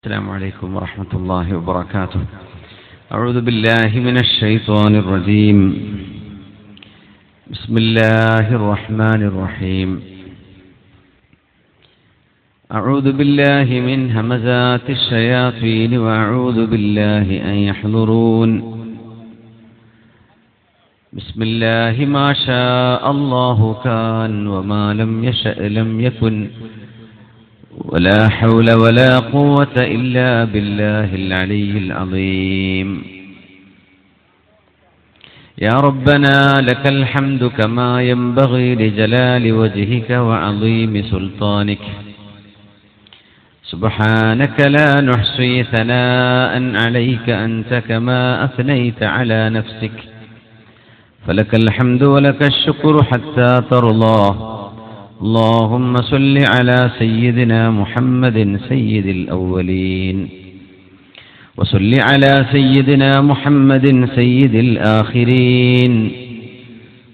السلام عليكم ورحمة الله وبركاته. أعوذ بالله من الشيطان الرجيم. بسم الله الرحمن الرحيم. أعوذ بالله من همزات الشياطين وأعوذ بالله أن يحضرون. بسم الله ما شاء الله كان وما لم يشأ لم يكن ولا حول ولا قوة إلا بالله العلي العظيم. يا ربنا لك الحمد كما ينبغي لجلال وجهك وعظيم سلطانك. سبحانك لا نحصي ثناء عليك أنت كما أثنيت على نفسك. فلك الحمد ولك الشكر حتى ترضى. اللهم صل على سيدنا محمد سيد الأولين وصل على سيدنا محمد سيد الآخرين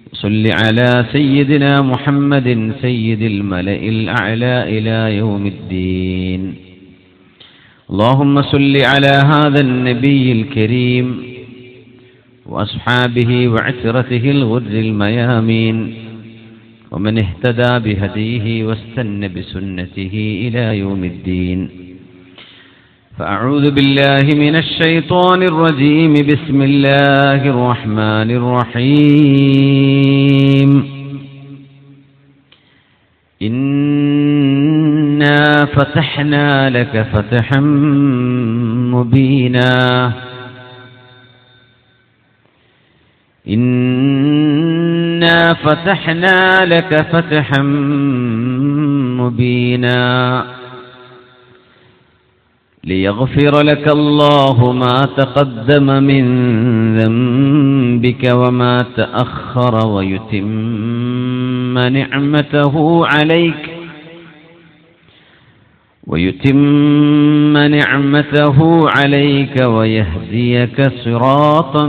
وصل على سيدنا محمد سيد الملأ الأعلى إلى يوم الدين. اللهم صل على هذا النبي الكريم وأصحابه وعترته الغر الميامين ومن اهتدى بهديه واستنى بسنته إلى يوم الدين. فأعوذ بالله من الشيطان الرجيم. بسم الله الرحمن الرحيم. إنا فتحنا لك فتحا مبينا. إنا فتحنا لك فتحا مبينا ليغفر لك الله ما تقدم من ذنبك وما تأخر ويتم نعمته عليك ويهديك صراطا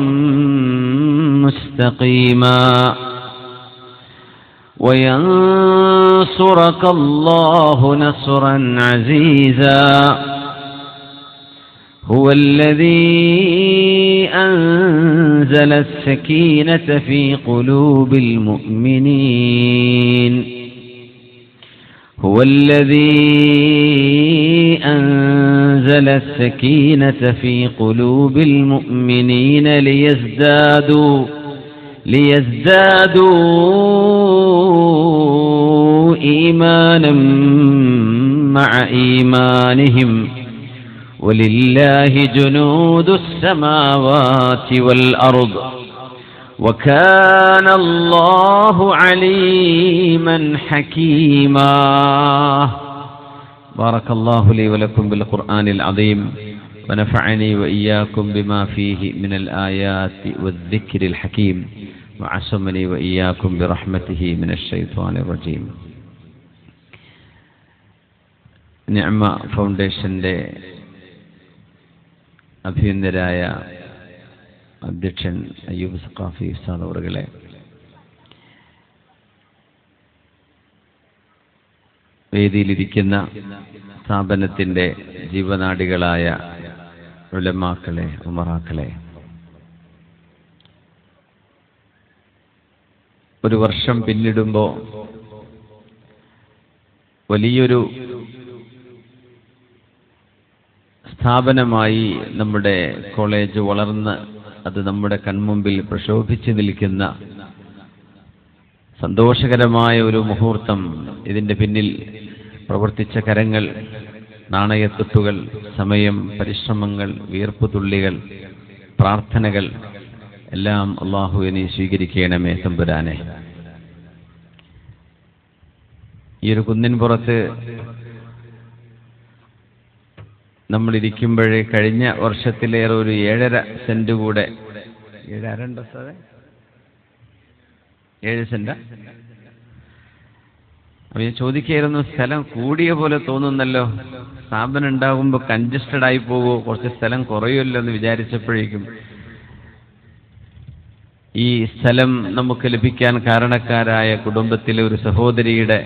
مستقيما وينصرك الله نصرا عزيزا. هو الذي أنزل السكينة في قلوب المؤمنين. هو الذي أنزل السكينة في قلوب المؤمنين ليزدادوا إيمانا مع إيمانهم ولله جنود السماوات والأرض وكان الله عليما حكيما. بارك الله لي ولكم بالقرآن العظيم ونفعني وإياكم بما فيه من الآيات والذكر الحكيم وعصمني وإياكم برحمته من الشيطان الرجيم. നിഅമ ഫൗണ്ടേഷന്റെ അഭിനന്ദരായ അധ്യക്ഷൻ അയ്യൂബ് സഖാഫി ഉസ്താദ് അവറുകളെ, വേദിയിലിരിക്കുന്ന സ്ഥാപനത്തിന്റെ ജീവനാഡികളായ ഉലമാക്കളെ, ഉമറാക്കളെ, ഒരു വർഷം പിന്നിടുമ്പോൾ വലിയൊരു സ്ഥാപനമായി നമ്മുടെ കോളേജ് വളർന്ന് അത് നമ്മുടെ കൺമുമ്പിൽ പ്രശോഭിച്ചു നിൽക്കുന്ന സന്തോഷകരമായ ഒരു മുഹൂർത്തം. ഇതിൻ്റെ പിന്നിൽ പ്രവർത്തിച്ച കരങ്ങൾ, നാണയത്തുട്ടുകൾ, സമയം, പരിശ്രമങ്ങൾ, വീർപ്പുതുള്ളികൾ, പ്രാർത്ഥനകൾ എല്ലാം അല്ലാഹുവിനെ സ്വീകരിക്കണമേ തമ്പുരാനെ. ഈ ഒരു കുന്നിൻ പുറത്ത് നമ്മളിരിക്കുമ്പോഴേ കഴിഞ്ഞ വർഷത്തിലേറെ ഒരു 7.5 സെന്റ് കൂടെ 7 സെന്റാ അപ്പൊ ഞാൻ ചോദിക്കായിരുന്നു, സ്ഥലം കൂടിയ പോലെ തോന്നുന്നല്ലോ, സ്ഥാപനം ഉണ്ടാകുമ്പോൾ കൺജസ്റ്റഡ് ആയി പോകുമോ, കുറച്ച് സ്ഥലം കുറയുമല്ലോ എന്ന് വിചാരിച്ചപ്പോഴേക്കും ഈ സ്ഥലം നമുക്ക് ലഭിക്കാൻ കാരണക്കാരായ കുടുംബത്തിലെ ഒരു സഹോദരിയുടെ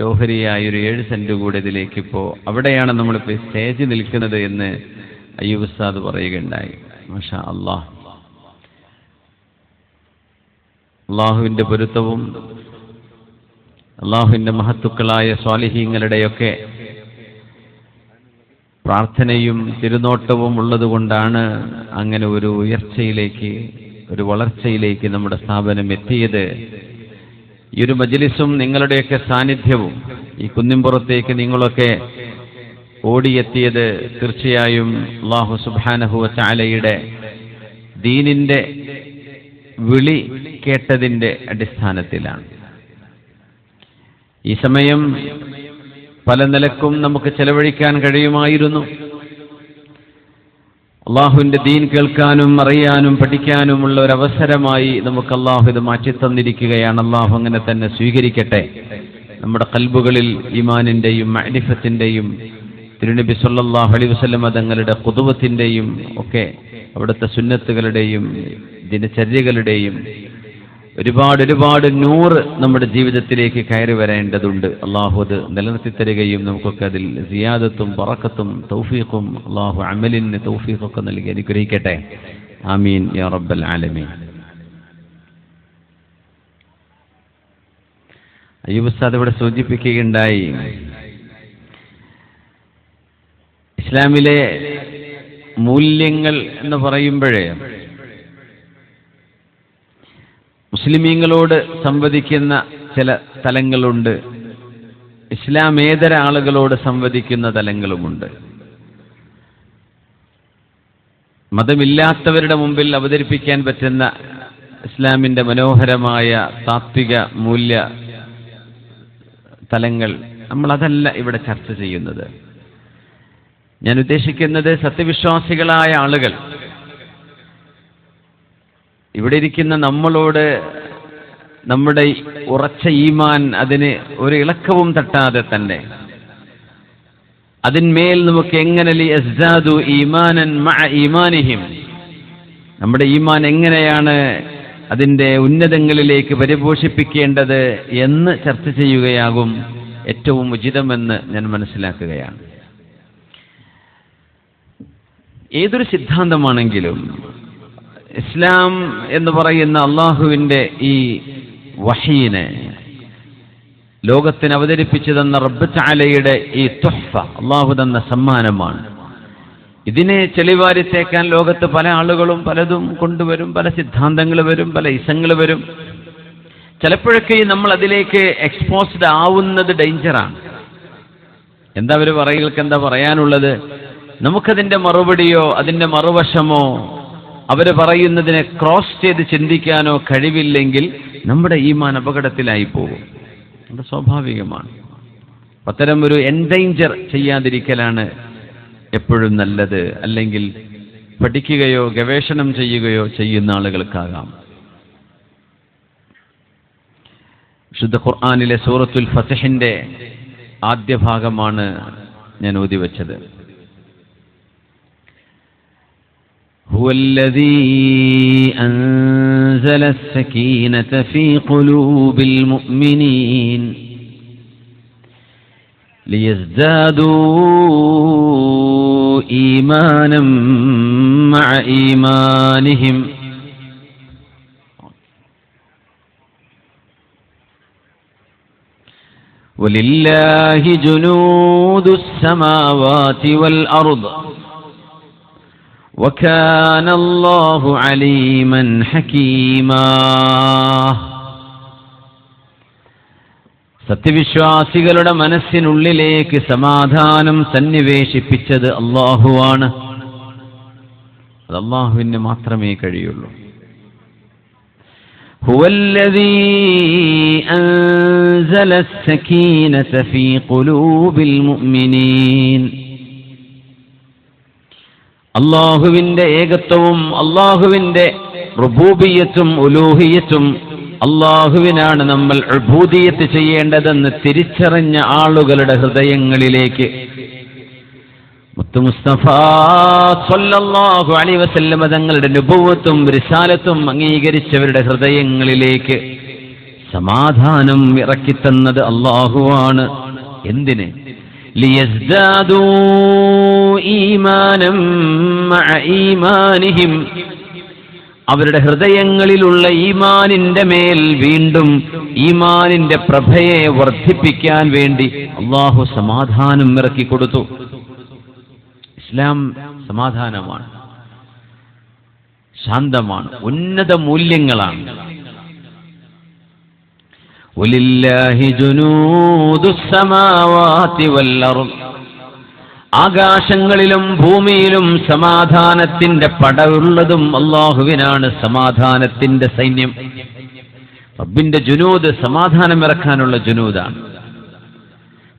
ഓഹരിയായ ഒരു 7 സെന്റ് കൂടെ ഇതിലേക്ക് ഇപ്പോൾ അവിടെയാണ് നമ്മളിപ്പോൾ സ്റ്റേജ് നിൽക്കുന്നത് എന്ന് അയ്യൂബ് ഉസ്താദ് പറയുകയുണ്ടായി. മാഷാ അല്ലാഹ്. അള്ളാഹുവിൻ്റെ പൊരുത്തവും അള്ളാഹുവിൻ്റെ മഹത്തുക്കളായ സ്വാലിഹീങ്ങളുടെയൊക്കെ പ്രാർത്ഥനയും തിരുനോട്ടവും ഉള്ളതുകൊണ്ടാണ് അങ്ങനെ ഒരു ഉയർച്ചയിലേക്ക്, ഒരു വളർച്ചയിലേക്ക് നമ്മുടെ സ്ഥാപനം എത്തിയത്. ഈ ഒരു മജ്ലിസും നിങ്ങളുടെയൊക്കെ സാന്നിധ്യവും ഈ കുന്നിൻപുറത്തേക്ക് നിങ്ങളൊക്കെ ഓടിയെത്തിയത് തീർച്ചയായും അല്ലാഹു സുബ്ഹാനഹു വ തആലയുടെ ദീനിന്റെ വിളി കേട്ടതിന്റെ അടിസ്ഥാനത്തിലാണ്. ഈ സമയം പല നിലക്കും നമുക്ക് ചെലവഴിക്കാൻ കഴിയുമായിരുന്നു. അള്ളാഹുവിന്റെ ദീൻ കേൾക്കാനും അറിയാനും പഠിക്കാനുമുള്ള ഒരു അവസരമായി നമുക്ക് അള്ളാഹു ഇത് മാറ്റിത്തന്നിരിക്കുകയാണ്. അള്ളാഹു അങ്ങനെ തന്നെ സ്വീകരിക്കട്ടെ. നമ്മുടെ ഖൽബുകളിൽ ഈമാനിന്റെയും മഅരിഫത്തിന്റെയും തിരുനബി സല്ലല്ലാഹു അലൈഹി വസല്ലം തങ്ങളുടെ ഖുദവത്തിന്റെയും ഒക്കെ അവിടുത്തെ സുന്നത്തുകളുടെയും ദിനചര്യകളുടെയും ഒരുപാട് നൂറ് നമ്മുടെ ജീവിതത്തിലേക്ക് കയറി വരേണ്ടതുണ്ട്. അള്ളാഹു അത് നിലനിർത്തി തരികയും നമുക്കൊക്കെ അതിൽ സിയാദത്തും ബറക്കത്തും തൗഫീഖും അള്ളാഹു അമലിന് തൗഫീഖൊക്കെ നൽകി അനുഗ്രഹിക്കട്ടെ. ആമീൻ യാ റബ്ബൽ ആലമീൻ. അയ്യൂബ് ഉസ്താദ് ഇവിടെ സൂചിപ്പിക്കുകയുണ്ടായി, ഇസ്ലാമിലെ മൂല്യങ്ങൾ എന്ന് പറയുമ്പോഴേ മുസ്ലിമീങ്ങളോട് സംവദിക്കുന്ന ചില തലങ്ങളുണ്ട്, ഇസ്ലാമേതര ആളുകളോട് സംവദിക്കുന്ന തലങ്ങളുമുണ്ട്. മതമില്ലാത്തവരുടെ മുമ്പിൽ അവതരിപ്പിക്കാൻ പറ്റുന്ന ഇസ്ലാമിന്റെ മനോഹരമായ താത്വിക മൂല്യ തലങ്ങൾ, നമ്മളതല്ല ഇവിടെ ചർച്ച ചെയ്യുന്നത്. ഞാൻ ഉദ്ദേശിക്കുന്നത് സത്യവിശ്വാസികളായ ആളുകൾ ഇവിടെ ഇരിക്കുന്ന നമ്മളോട് നമ്മുടെ ഉറച്ച ഈമാൻ അതിന് ഒരു ഇളക്കവും തട്ടാതെ തന്നെ അതിന്മേൽ നമുക്ക് എങ്ങനെ ലിയസ്ദാദു ഈമാനൻ മഅ ഈമാനിഹിം, നമ്മുടെ ഈമാൻ എങ്ങനെയാണ് അതിൻ്റെ ഉന്നതങ്ങളിലേക്ക് പരിപോഷിപ്പിക്കേണ്ടത് എന്ന് ചർച്ച ചെയ്യുകയാകും ഏറ്റവും ഉചിതമെന്ന് ഞാൻ മനസ്സിലാക്കുകയാണ്. ഏതൊരു സിദ്ധാന്തമാണെങ്കിലും ഇസ്ലാം എന്ന് പറയുന്ന അള്ളാഹുവിൻ്റെ ഈ വഹീനെ ലോകത്തിന് അവതരിപ്പിച്ചു തന്ന റബ്ബ് തആലയുടെ ഈ തുഹ്ഫ, അള്ളാഹു തന്ന സമ്മാനമാണ്. ഇതിനെ ചെളിവാരിത്തേക്കാൻ ലോകത്ത് പല ആളുകളും പലതും കൊണ്ടുവരും, പല സിദ്ധാന്തങ്ങൾ വരും, പല ഇസങ്ങൾ വരും. ചിലപ്പോഴൊക്കെ നമ്മൾ അതിലേക്ക് എക്സ്പോസ്ഡ് ആവുന്നത് ഡേഞ്ചറാണ്. എന്താ അവർ പറയുകൾക്ക് എന്താ പറയാനുള്ളത്? നമുക്കതിൻ്റെ മറുപടിയോ അതിൻ്റെ മറുവശമോ അവർ പറയുന്നതിനെ ക്രോസ് ചെയ്ത് ചിന്തിക്കാനോ കഴിവില്ലെങ്കിൽ നമ്മുടെ ഈമാൻ അപകടത്തിലായി പോകും. അത് സ്വാഭാവികമാണ്. അത്തരം ഒരു എൻഡേഞ്ചർ ചെയ്യാതിരിക്കലാണ് എപ്പോഴും നല്ലത്. അല്ലെങ്കിൽ പഠിക്കുകയോ ഗവേഷണം ചെയ്യുകയോ ചെയ്യുന്ന ആളുകൾക്കാകാം. വിശുദ്ധ ഖുർആനിലെ സൂറത്തുൽ ഫത്ഹിന്റെ ആദ്യ ഭാഗമാണ് ഞാൻ ഓതി വെച്ചത്. هو الذي أنزل السكينة في قلوب المؤمنين ليزدادوا إيمانا مع إيمانهم ولله جنود السماوات والأرض وكان الله عليما حكيما. സത്യവിശ്വാസികളുടെ മനസ്സിനുള്ളിലേക്ക് സമാധാനം സന്നിവേശിപ്പിച്ചത് അല്ലാഹുവാണ്. അത് അല്ലാഹുവിന് മാത്രമേ കഴിയുള്ളൂ. ഹുവല്ലദീ അൻസല السكينة في قلوب المؤمنين. അള്ളാഹുവിന്റെ ഏകത്വവും അള്ളാഹുവിന്റെ റുബൂബിയത്തും ഉലൂഹിയത്തും അള്ളാഹുവിനാണ് നമ്മൾ ഉബൂദിയത്ത് ചെയ്യേണ്ടതെന്ന് തിരിച്ചറിഞ്ഞ ആളുകളുടെ ഹൃദയങ്ങളിലേക്ക് മുത്തു മുസ്തഫ സ്വല്ലല്ലാഹു അലൈഹി വസല്ലം തങ്ങളുടെ നുബുവത്തും റിസാലത്തും അംഗീകരിച്ചവരുടെ ഹൃദയങ്ങളിലേക്ക് സമാധാനം ഇറക്കിത്തന്നത് അല്ലാഹുവാണ്. എന്തിന്? ലിയസ്ദാദൂ ഈമാനം മഅ ഈമാനിഹിം, അവരുടെ ഹൃദയങ്ങളിലുള്ള ഈമാനിന്റെ മേൽ വീണ്ടും ഈമാനിന്റെ പ്രഭയെ വർദ്ധിപ്പിക്കാൻ വേണ്ടി അല്ലാഹു സമാധാനം ഇറക്കി കൊടുത്തു. ഇസ്ലാം സമാധാനമാണ്, ശാന്തമാണ്, ഉന്നത മൂല്യങ്ങളാണ്. വലില്ലാഹി ജുനൂദുസ് സമാവാതി വൽ അർദ്, ആകാശങ്ങളിലും ഭൂമിയിലും സമാധാനത്തിന്റെ പടവുള്ളതും അല്ലാഹുവിനാണ്, സമാധാനത്തിന്റെ സൈന്യം. റബ്ബിന്റെ ജുനൂദ് സമാധാനം ഇറക്കാനുള്ള ജുനൂദാണ്.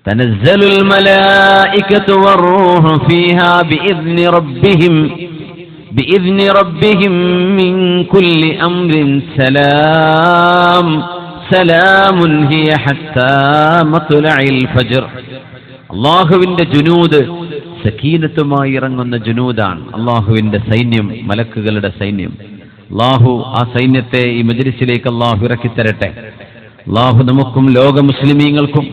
തനസ്സലുൽ മലായികതു വറൂഹു ഫീഹാ ബിഇذن റബ്ബിഹിം മിൻ കുല്ലി അംരിൻ സലാം സലാമുൻ ഹിയ ഹത്താ മത്ലഇൽ ഫജ്ർ. അല്ലാഹുവിന്റെ ജുനൂദ് സക്കീനത്തുമായി ഇറങ്ങുന്ന ജുനൂദാണ്, അല്ലാഹുവിന്റെ സൈന്യം, മലക്കുകളുടെ സൈന്യം. അല്ലാഹു ആ സൈന്യത്തെ ഈ മജ്ലിസിലേക്ക് അല്ലാഹു ഇറക്കിത്തരട്ടെ. അല്ലാഹു നമുക്കും ലോക മുസ്ലിമീങ്ങൾക്കും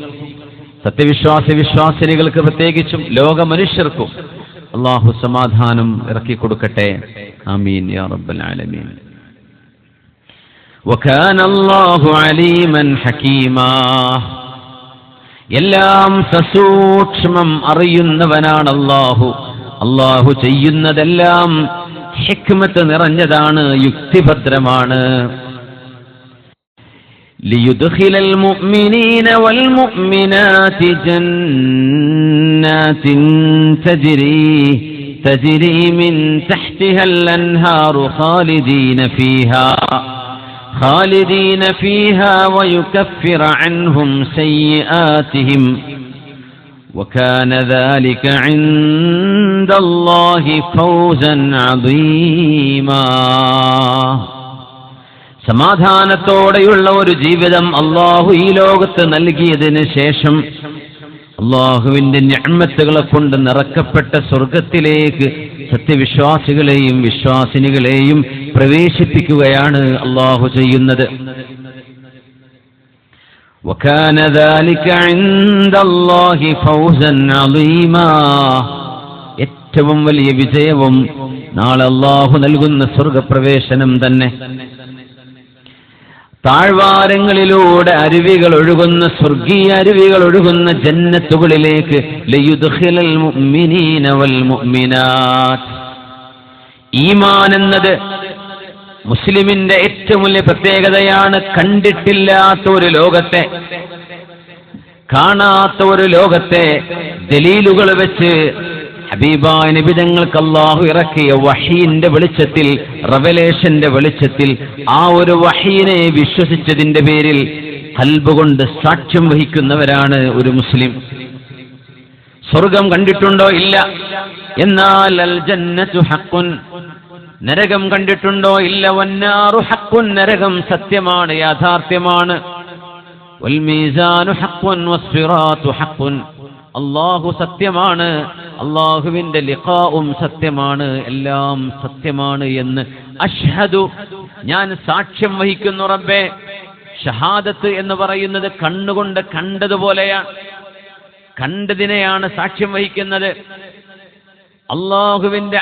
വിശ്വാസിനികൾക്ക് പ്രത്യേകിച്ചും ലോക മനുഷ്യർക്കും അല്ലാഹു സമാധാനം ഇറക്കി കൊടുക്കട്ടെ. ആമീൻ യാ റബ്ബൽ ആലമീൻ. വകാന അല്ലാഹു അലീമൻ ഹകീമാ, എല്ലാം സസൂക്ഷ്മം അറിയുന്നവനാണ് അല്ലാഹു. അല്ലാഹു ചെയ്യുന്നതെല്ലാം ഹിക്മത്ത് നിറഞ്ഞതാണ്, യുക്തിഭദ്രമാണ്. ലിയുദ്ഖിലൽ മുഅ്മിനീന വൽ മുഅ്മിനാതി ജന്നാത്തിൻ തജ്രി മിൻ തഹ്തിഹൽ അൻഹാറു خالدين فيها ويكفر عنهم سيئاتهم وكان ذلك عند الله فوزا عظيما. സമാധാനത്തോടെയുള്ള ഒരു ജീവിതം അല്ലാഹു ഈ ലോകത്ത് നൽകിയതിന് ശേഷം അല്ലാഹുവിന്റെ നിഅമത്തുകളെ കൊണ്ട് നിറക്കപ്പെട്ട സ്വർഗത്തിലേക്ക് സത്യവിശ്വാസികളെയും വിശ്വാസിനികളെയും പ്രവേശിപ്പിക്കുകയാണ് അല്ലാഹു ചെയ്യുന്നത്. വകാന ദാലിക ഇൻദല്ലാഹി ഫൗസൻ അളീമാ, ഏറ്റവും വലിയ വിജയവും നാളെ അല്ലാഹു നൽകുന്ന സ്വർഗപ്രവേശനം തന്നെ. താഴ്വാരങ്ങളിലൂടെ അരുവികൾ ഒഴുകുന്ന, സ്വർഗീയ അരുവികൾ ഒഴുകുന്ന ജന്നത്തുകളിലേക്ക് ലയുദ്ഖിലൽ മുഅ്മിനീന വൽ മുഅ്മിനാത്ത്. ഈമാൻ എന്നത് മുസ്ലിമിന്റെ ഏറ്റവും വലിയ പ്രത്യേകതയാണ്. കണ്ടിട്ടില്ലാത്ത ഒരു ലോകത്തെ, കാണാത്ത ഒരു ലോകത്തെ ദലീലുകൾ വെച്ച് ഹബീബായ നബി തങ്ങൾക്ക് അല്ലാഹു ഇറക്കിയ വഹീന്റെ വെളിച്ചത്തിൽ, റെവലേഷന്റെ വെളിച്ചത്തിൽ ആ ഒരു വഹീനെ വിശ്വസിച്ചതിന്റെ പേരിൽ ഖൽബ് കൊണ്ട് സാക്ഷ്യം വഹിക്കുന്നവരാണ് ഒരു മുസ്ലിം. സ്വർഗം കണ്ടിട്ടുണ്ടോ? ഇല്ല. എന്നാൽ അൽ ജന്നത്തു ഹഖ്ഖുൻ, നരകം കണ്ടിട്ടുണ്ടോ? ഇല്ല. വന്നാറു ഹഖ്ഖുൻ, നരകം സത്യമാണ്, യാഥാർത്ഥ്യമാണ്. വൽ മീസാനു ഹഖ്ഖുൻ വസ്സിറാത്തു ഹഖ്ഖുൻ, അല്ലാഹു സത്യമാണ്, അല്ലാഹുവിന്റെ ലിഖാഉം സത്യമാണ്, എല്ലാം സത്യമാണ് എന്ന് അഷ്ഹദു, ഞാൻ സാക്ഷ്യം വഹിക്കുന്നു റബ്ബേ. ഷഹാദത്ത് എന്ന് പറയുന്നത് കണ്ണുകൊണ്ട് കണ്ടതുപോലെയാണ്, കണ്ടതിനെയാണ് സാക്ഷ്യം വഹിക്കുന്നത്. അല്ലാഹുവിന്റെ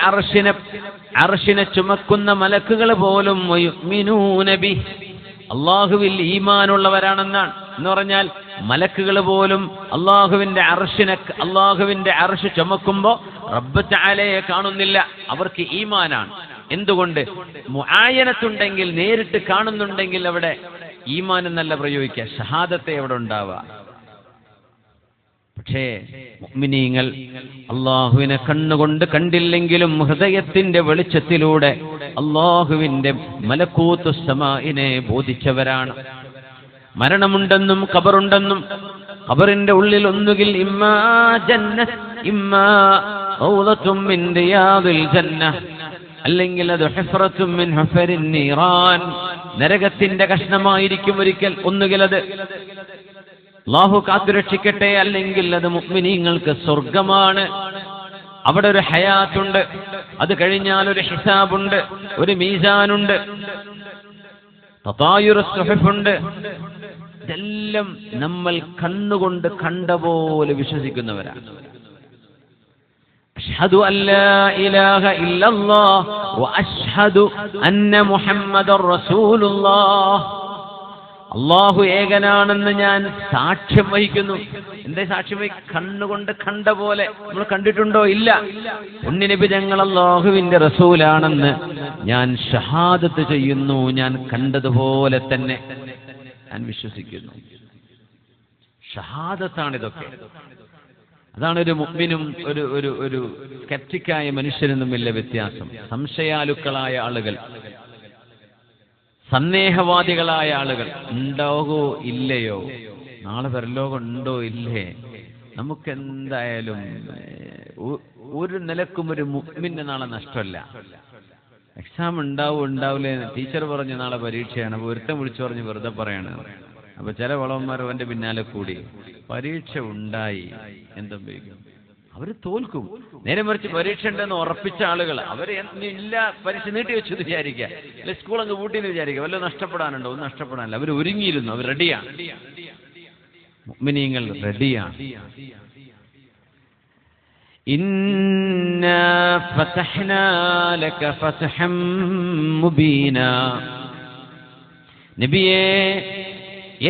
അർശിനെ ചുമക്കുന്ന മലക്കുകൾ പോലും യുഅ്മിനൂന ബിഹി, അല്ലാഹുവിൽ ഈമാനുള്ളവരാണെന്നാണ്. എന്ന് പറഞ്ഞാൽ മലക്കുകൾ പോലും അല്ലാഹുവിന്റെ അർശ് ചുമക്കുമ്പോൾ റബ്ബ് തആലയെ കാണുന്നില്ല, അവർക്ക് ഈമാനാണ്. എന്തുകൊണ്ട്? മുആയനത്തുണ്ടെങ്കിൽ, നേരിട്ട് കാണുന്നുണ്ടെങ്കിൽ അവിടെ ഈമാൻ എന്നല്ല പ്രയോഗിക്കുക, ഷഹാദത്തെ അവിടെ ഉണ്ടാവുക. പക്ഷേ മുഅ്മിനീങ്ങൾ അല്ലാഹുവിനെ കണ്ണുകൊണ്ട് കണ്ടില്ലെങ്കിലും ഹൃദയത്തിന്റെ വെളിച്ചത്തിലൂടെ അല്ലാഹുവിന്റെ മലക്കൂത്തുസ് സമാഇനെ ബോധിച്ചവരാണ്. മരണമുണ്ടെന്നും ഖബറുണ്ടെന്നും, ഖബറിന്റെ ഉള്ളിൽ ഒന്നുകിൽ ഇമ്മാ ജന്നത്ത് ഇമ്മാ റൗളത്തും മിൻ റിയാദിൽ ജന്ന, അല്ലെങ്കിൽ അത് ഹുഫറത്തും മിൻ ഹുഫരിൻ നീറാൻ, നരകത്തിന്റെ കഷ്ണമായിരിക്കും ഒരിക്കൽ, ഒന്നുകിൽ അത് അല്ലാഹു കാത്തുരക്ഷിക്കട്ടെ, അല്ലെങ്കിൽ അത് മുഅ്മിനീങ്ങൾക്ക് സ്വർഗമാണ്. അവിടെ ഒരു ഹയാത്തുണ്ട്, അത് കഴിഞ്ഞാൽ ഒരു ഹിസാബുണ്ട്, ഒരു മീസാനുണ്ട്. തതായുർ സുഹഫുണ്ട്. ഇതെല്ലാം നമ്മൾ കണ്ണുകൊണ്ട് കണ്ട പോലെ വിശ്വസിക്കുന്നവരാണ്. അഷ്ഹദു അല്ലാ ഇലാഹ ഇല്ലല്ലാഹ് വ അഷ്ഹദു അന്ന മുഹമ്മദർ റസൂലുള്ളാഹ്. അല്ലാഹു ഏകനാണെന്ന് ഞാൻ സാക്ഷ്യം വഹിക്കുന്നു. എന്തേ സാക്ഷ്യം വഹിക്കും? കണ്ണുകൊണ്ട് കണ്ട പോലെ. നമ്മൾ കണ്ടിട്ടുണ്ടോ? ഇല്ല. പുണ്യനബി തങ്ങൾ അല്ലാഹുവിന്റെ റസൂലാണെന്ന് ഞാൻ ഷഹാദത്ത് ചെയ്യുന്നു. ഞാൻ കണ്ടതുപോലെ തന്നെ ഞാൻ വിശ്വസിക്കുന്നു. ഷഹാദത്താണിതൊക്കെ. അതാണ് ഒരു മുഅ്മിനും ഒരു സ്കെപ്റ്റിക്കായ മനുഷ്യനും തമ്മിലുള്ള വ്യത്യാസം. സംശയാലുക്കളായ ആളുകൾ, സന്ദേഹവാദികളായ ആളുകൾ, ഉണ്ടാകോ ഇല്ലയോ, നാളെ പരലോകം ഉണ്ടോ ഇല്ലേ, നമുക്കെന്തായാലും ഒരു നിലക്കും ഒരു മുഅ്മിന് നാളെ നഷ്ടമല്ല. എക്സാം ഉണ്ടാവില്ലേ, ടീച്ചർ പറഞ്ഞു നാളെ പരീക്ഷയാണ്, അപ്പോൾ ഒരുത്തം വിളിച്ചു പറഞ്ഞ് വെറുതെ പറയാണ്. അപ്പൊ ചില വളവന്മാർ അവന്റെ പിന്നാലെ കൂടി പരീക്ഷ ഉണ്ടായി എന്തുപയോഗിക്കും? അവര് തോൽക്കും. നേരെ മറിച്ച് പരീക്ഷ ഉണ്ടെന്ന് ഉറപ്പിച്ച ആളുകൾ അവര് ഇല്ല, പരീക്ഷ നീട്ടി വെച്ചു വിചാരിക്കുക, അല്ലെ സ്കൂൾ അങ്ങ് പൂട്ടിന്ന് വിചാരിക്കുക, വല്ലതും നഷ്ടപ്പെടാനുണ്ടോ? ഒന്നും നഷ്ടപ്പെടാനില്ല. അവർ ഒരുങ്ങിയിരുന്നു, അവർ റെഡിയാണ്. മുഅ്മിനീങ്ങൾ റെഡിയാണ്. ഇന്നാ ഫതഹ്നാ ലക ഫതഹം മുബീനാ. നബിയേ,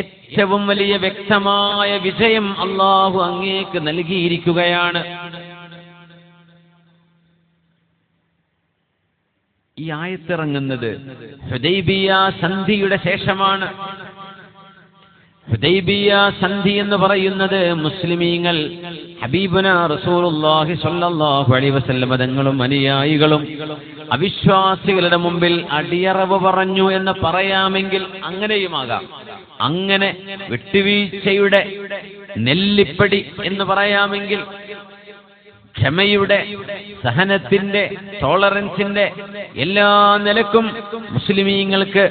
ഏറ്റവും വലിയ വ്യക്തമായ വിജയം അല്ലാഹു അങ്ങേക്ക് നൽകിയിരിക്കുകയാണ്. ഈ ആയത്തിറങ്ങുന്നത് ഹുദൈബിയ സന്ധിയുടെ ശേഷമാണ്. ഹുദൈബിയ സന്ധി എന്ന് പറയുന്നത് മുസ്ലിമീങ്ങൾ ഹബീബുനാ റസൂലുള്ളാഹി സ്വല്ലല്ലാഹു അലൈഹി വസല്ലം തങ്ങളും അനുയായികളും അവിശ്വാസികളുടെ മുമ്പിൽ അടിയറവ് പറഞ്ഞു എന്ന് പറയാമെങ്കിൽ അങ്ങനെയുമാകാം. അങ്ങനെ വിട്ടുവീഴ്ചയുടെ നെല്ലിപ്പടി എന്ന് പറയാമെങ്കിൽ, ക്ഷമയുടെ, സഹനത്തിന്റെ, ടോളറൻസിന്റെ എല്ലാ നിലക്കും മുസ്ലിമീങ്ങൾക്ക്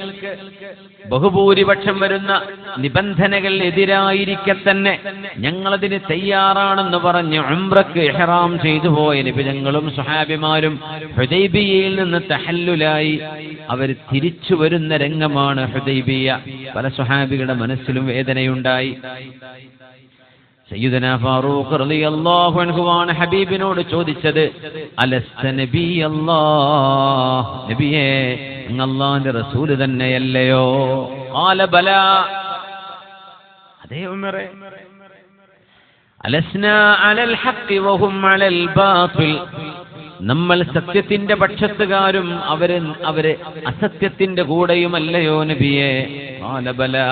ബഹുഭൂരിപക്ഷം വരുന്ന നിബന്ധനകൾ എതിരായിരിക്കെ തന്നെ ഞങ്ങളതിന് തയ്യാറാണെന്ന് പറഞ്ഞ് ഉംറക്ക് ഇഹ്റാം ചെയ്തു പോയ നബിതങ്ങളും സ്വഹാബിമാരും ഹുദൈബിയയിൽ നിന്ന് തഹല്ലുലായി അവർ തിരിച്ചു വരുന്ന രംഗമാണ് ഹുദൈബിയ. പല സ്വഹാബികളുടെ മനസ്സിലും വേദനയുണ്ടായി. സയ്യിദുനാ ഫാറൂഖ് റളിയല്ലാഹു അൻഹുവാണ് ഹബീബിനോട് ചോദിച്ചത്, അലസ്ത നബിയല്ലാഹ്, നബിയേ അങ്ങ് അല്ലാഹുവിന്റെ റസൂൽ തന്നെയല്ലയോ? ഖാല ബലാ, അതേ ഉമറേ. അലസ്നാ അലൽ ഹഖ് വഹും അലൽ ബാതിൽ, നമ്മൾ സത്യത്തിന്റെ പക്ഷത്തുകാരും അവര് അസത്യത്തിന്റെ കൂടെയുമല്ലയോ നബിയേ? ഖാല ബലാ.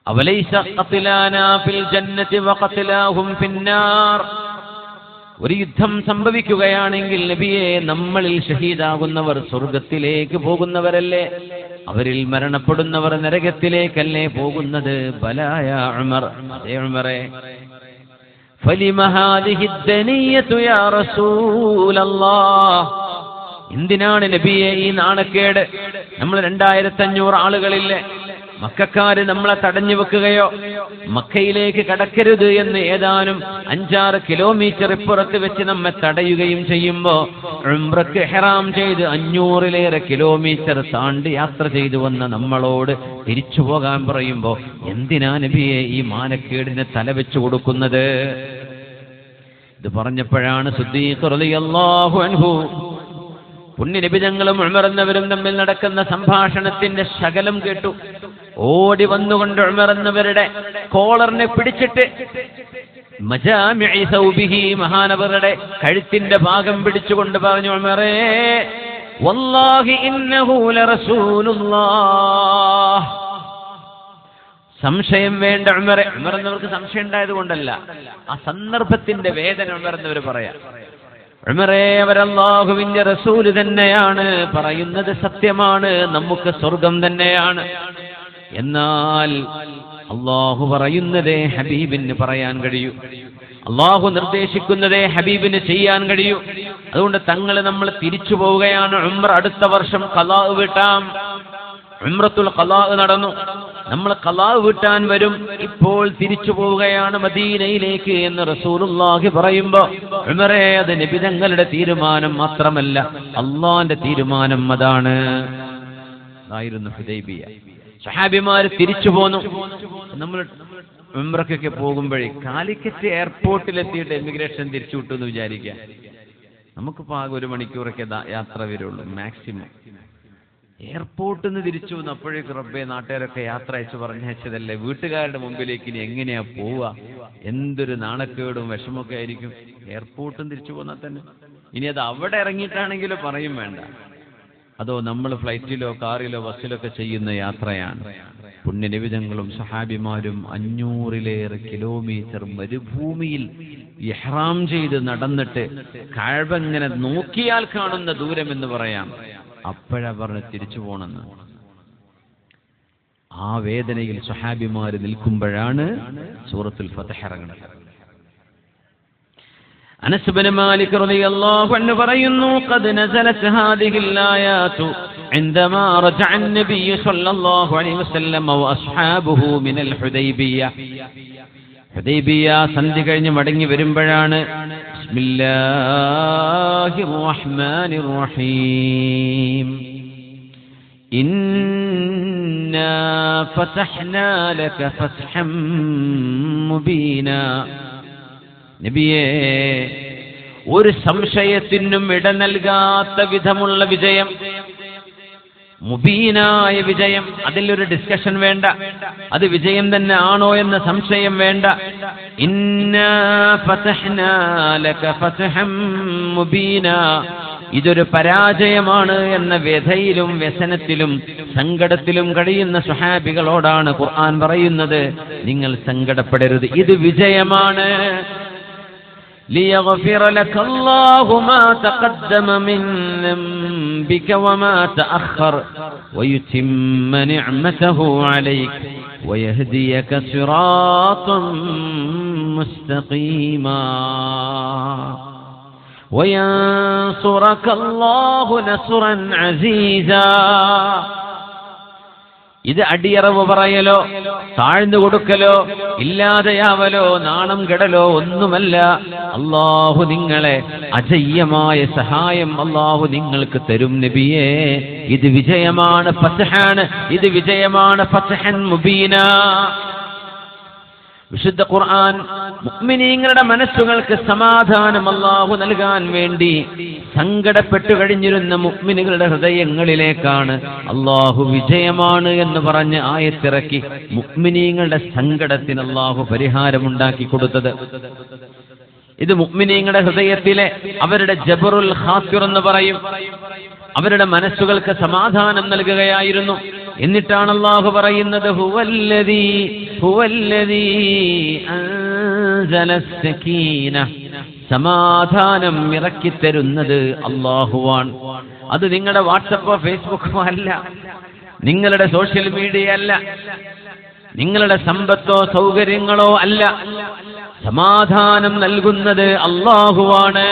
അവലൈസ ഖത്ലാനാ ഫിൽ ജന്നതി വഖത്ലാഹും ഫിന്നാർ. ഒരു യുദ്ധം സംഭവിക്കുകയാണെങ്കിൽ നബിയെ, നമ്മളിൽ ഷഹീദാകുന്നവർ സ്വർഗത്തിലേക്ക് പോകുന്നവരല്ലേ? അവരിൽ മരണപ്പെടുന്നവർ നരകത്തിലേക്കല്ലേ പോകുന്നത്? ബലായ ഉമർ, അതേ ഉമറേ. ഫലിമ ഹാദിഹി ദനിയതു യാ റസൂലല്ലാഹ്, എന്തിനാണ് നബിയെ ഈ നാണക്കേട്? നമ്മൾ 2500 ആളുകളില്ലേ? മക്കക്കാര് നമ്മളെ തടഞ്ഞു വെക്കുകയോ മക്കയിലേക്ക് കടക്കരുത് എന്ന് ഏതാനും 5-6 കിലോമീറ്റർ ഇപ്പുറത്ത് വെച്ച് നമ്മെ തടയുകയും ചെയ്യുമ്പോ ഉംറക്ക് ഇഹ്റാം ചെയ്ത് 500-ലേറെ കിലോമീറ്റർ താണ്ടി യാത്ര ചെയ്തു വന്ന നമ്മളോട് തിരിച്ചു പോകാൻ പറയുമ്പോ എന്തിനാ നബിയെ ഈ മാനക്കേടിനെ തലവെച്ചു കൊടുക്കുന്നത്? ഇത് പറഞ്ഞപ്പോഴാണ് സിദ്ദീഖ് റളിയല്ലാഹു അൻഹു, പുണ്യനബിതങ്ങളും ഉമർ എന്നവരും തമ്മിൽ നടക്കുന്ന സംഭാഷണത്തിന്റെ ശകലം കേട്ടു. ഓടി വന്നുകൊണ്ട് ഉമർ എന്നവരുടെ കോളറിനെ പിടിച്ചിട്ട് മജാമിഇ സൗബിഹി, മഹാനവറുടെ കഴുത്തിന്റെ ഭാഗം പിടിച്ചുകൊണ്ട് പറഞ്ഞു, ഉമറേ വല്ലാഹി ഇന്നഹു ലറസൂലുള്ളാഹ്. സംശയം വേണ്ട ഉമറേ. ഉമർ എന്നവർക്ക് സംശയം ഉണ്ടായത് കൊണ്ടല്ല, ആ സന്ദർഭത്തിന്റെ വേദന ഉമർ എന്നവർ പറയാം. ഉമറേ, അവരല്ലാഹുവിന്റെ റസൂല് തന്നെയാണ്, പറയുന്നത് സത്യമാണ്, നമുക്ക് സ്വർഗം തന്നെയാണ്. എന്നാൽ അല്ലാഹു പറയുന്നതേ ഹബീബിന് പറയാൻ കഴിയൂ, അല്ലാഹു നിർദ്ദേശിക്കുന്നതേ ഹബീബിന് ചെയ്യാൻ കഴിയൂ. അതുകൊണ്ട് നമ്മൾ തിരിച്ചു പോവുകയാണ്. ഉംറ അടുത്ത വർഷം ഖളാ വീട്ടാം. ഉംറത്തുൽ ഖളാ നടന്നു. നമ്മൾ ഖളാ വീട്ടാൻ വരും. ഇപ്പോൾ തിരിച്ചു പോവുകയാണ് മദീനയിലേക്ക് എന്ന് റസൂലുള്ളാഹി പറയുമ്പോ ഉമറേ, അത് നബി തങ്ങളുടെ തീരുമാനം മാത്രമല്ല, അല്ലാഹുവിന്റെ തീരുമാനം അതാണ്. ആയിരുന്നു ഹുദൈബിയ. സഹാബിമാർ തിരിച്ചു പോന്നു. നമ്മൾ ഉംറയ്ക്കൊക്കെ പോകുമ്പോഴേ കാലിക്കറ്റ് എയർപോർട്ടിലെത്തിയിട്ട് എമിഗ്രേഷൻ തിരിച്ചു വിട്ടു എന്ന് വിചാരിക്കുക. നമുക്കിപ്പോൾ ആകെ 1 മണിക്കൂറൊക്കെ യാത്ര വരുള്ളൂ മാക്സിമം. എയർപോർട്ടിൽ നിന്ന് തിരിച്ചു വന്നു. അപ്പോഴേക്ക് റബ്ബേ, നാട്ടുകാരൊക്കെ യാത്ര അയച്ചു പറഞ്ഞയച്ചതല്ലേ, വീട്ടുകാരുടെ മുമ്പിലേക്ക് ഇനി എങ്ങനെയാ പോവുക? എന്തൊരു നാണക്കേടും വിഷമൊക്കെ ആയിരിക്കും. എയർപോർട്ടിൽ നിന്ന് തിരിച്ചു പോന്നാൽ തന്നെ ഇനി അത് അവിടെ ഇറങ്ങിയിട്ടാണെങ്കിലോ പറയും വേണ്ട. അതോ നമ്മൾ ഫ്ലൈറ്റിലോ കാറിലോ ബസ്സിലൊക്കെ ചെയ്യുന്ന യാത്രയാണ്. പുണ്യനിബിധങ്ങളും സഹാബിമാരും 500-ലേറെ കിലോമീറ്റർ മരുഭൂമിയിൽ ഇഹ്റാം ചെയ്ത് നടന്നിട്ട് കഅബ ഇങ്ങനെ നോക്കിയാൽ കാണുന്ന ദൂരം എന്ന് പറയാം. അപ്പോഴാ പറഞ്ഞ് തിരിച്ചു പോണെന്ന്. ആ വേദനയിൽ സഹാബിമാര് നിൽക്കുമ്പോഴാണ് സൂറത്തുൽ ഫത്ഹ് ഇറങ്ങുന്നത്. അനസ് ഇബ്നു മാലിക് റളിയല്ലാഹു അൻഹു പറയുന്നു, ഖദ് നസലത് ഹാദിഹിൽ ആയാതു عندما رجع النبي صلى الله عليه وسلم واصحابه من الحديبيه. ഹുദൈബിയ സന്ധി കഴിഞ്ഞ് മടങ്ങി വരുമ്പോഴാണ് ബിസ്മില്ലാഹിർ റഹ്മാനിർ റഹീം ഇന്നാ ഫതഹ്നാ ലക ഫത്ഹൻ മുബീനാ. നബിയേ, ഒരു സംശയത്തിനും ഇട നൽകാത്ത വിധമുള്ള വിജയം, മുബീനായ വിജയം. അതിലൊരു ഡിസ്കഷൻ വേണ്ട, അത് വിജയം തന്നെ ആണോ എന്ന സംശയം വേണ്ട. ഇന്നാ ഫതഹ്നാ ലക ഫത്ഹൻ മുബീനാ. ഇതൊരു പരാജയമാണ് എന്ന വ്യഥയിലും വ്യസനത്തിലും സങ്കടത്തിലും കഴിയുന്ന സ്വഹാബികളോടാണ് ഖുർആൻ പറയുന്നത്, നിങ്ങൾ സങ്കടപ്പെടരുത്, ഇത് വിജയമാണ്. ليغفر لك الله ما تقدم من ذنبك وما تأخر ويتم نعمته عليك ويهديك صراطا مستقيما وينصرك الله نصرا عزيزا. ഇത് അടിയറവ് പറയലോ താഴ്ന്നു കൊടുക്കലോ ഇല്ലാതെയാവലോ നാണം കെടലോ ഒന്നുമല്ല. അല്ലാഹു നിങ്ങളെ അജയ്യമായ സഹായം അല്ലാഹു നിങ്ങൾക്ക് തരും നബിയേ. ഇത് വിജയമാണ്, ഫത്ഹാണ്. ഇത് വിജയമാണ്, ഫത്ഹൻ മുബീന. വിശുദ്ധ ഖുർആൻ മുഅ്മിനീങ്ങളുടെ മനസ്സുകൾക്ക് സമാധാനം അല്ലാഹു നൽകാൻ വേണ്ടി സങ്കടപ്പെട്ടു കഴിഞ്ഞിരുന്ന മുഅ്മിനുകളുടെ ഹൃദയങ്ങളിലേക്കാണ് അല്ലാഹു വിജയമാണ് എന്ന് പറഞ്ഞ് ആയത്തിറക്കി മുഅ്മിനീങ്ങളുടെ സങ്കടത്തിന് അല്ലാഹു പരിഹാരമുണ്ടാക്കി കൊടുത്തത്. ഇത് മുഅ്മിനീങ്ങളുടെ ഹൃദയത്തിലെ അവരുടെ ജബറുൽ ഖാത്തിർ എന്ന് പറയും, അവരുടെ മനസ്സുകൾക്ക് സമാധാനം നൽകുകയായിരുന്നു. എന്നിട്ടാണ് അല്ലാഹു പറയുന്നത്, ഹുവല്ലദീ അൻസലസ് സകീന. സമാധാനം ഇറക്കിത്തരുന്നത് അല്ലാഹുവാണ്. അത് നിങ്ങളുടെ വാട്സപ്പോ ഫേസ്ബുക്കോ അല്ല, നിങ്ങളുടെ സോഷ്യൽ മീഡിയ അല്ല, നിങ്ങളുടെ സമ്പത്തോ സൗകര്യങ്ങളോ അല്ല. സമാധാനം നൽകുന്നത് അല്ലാഹുവാണ്.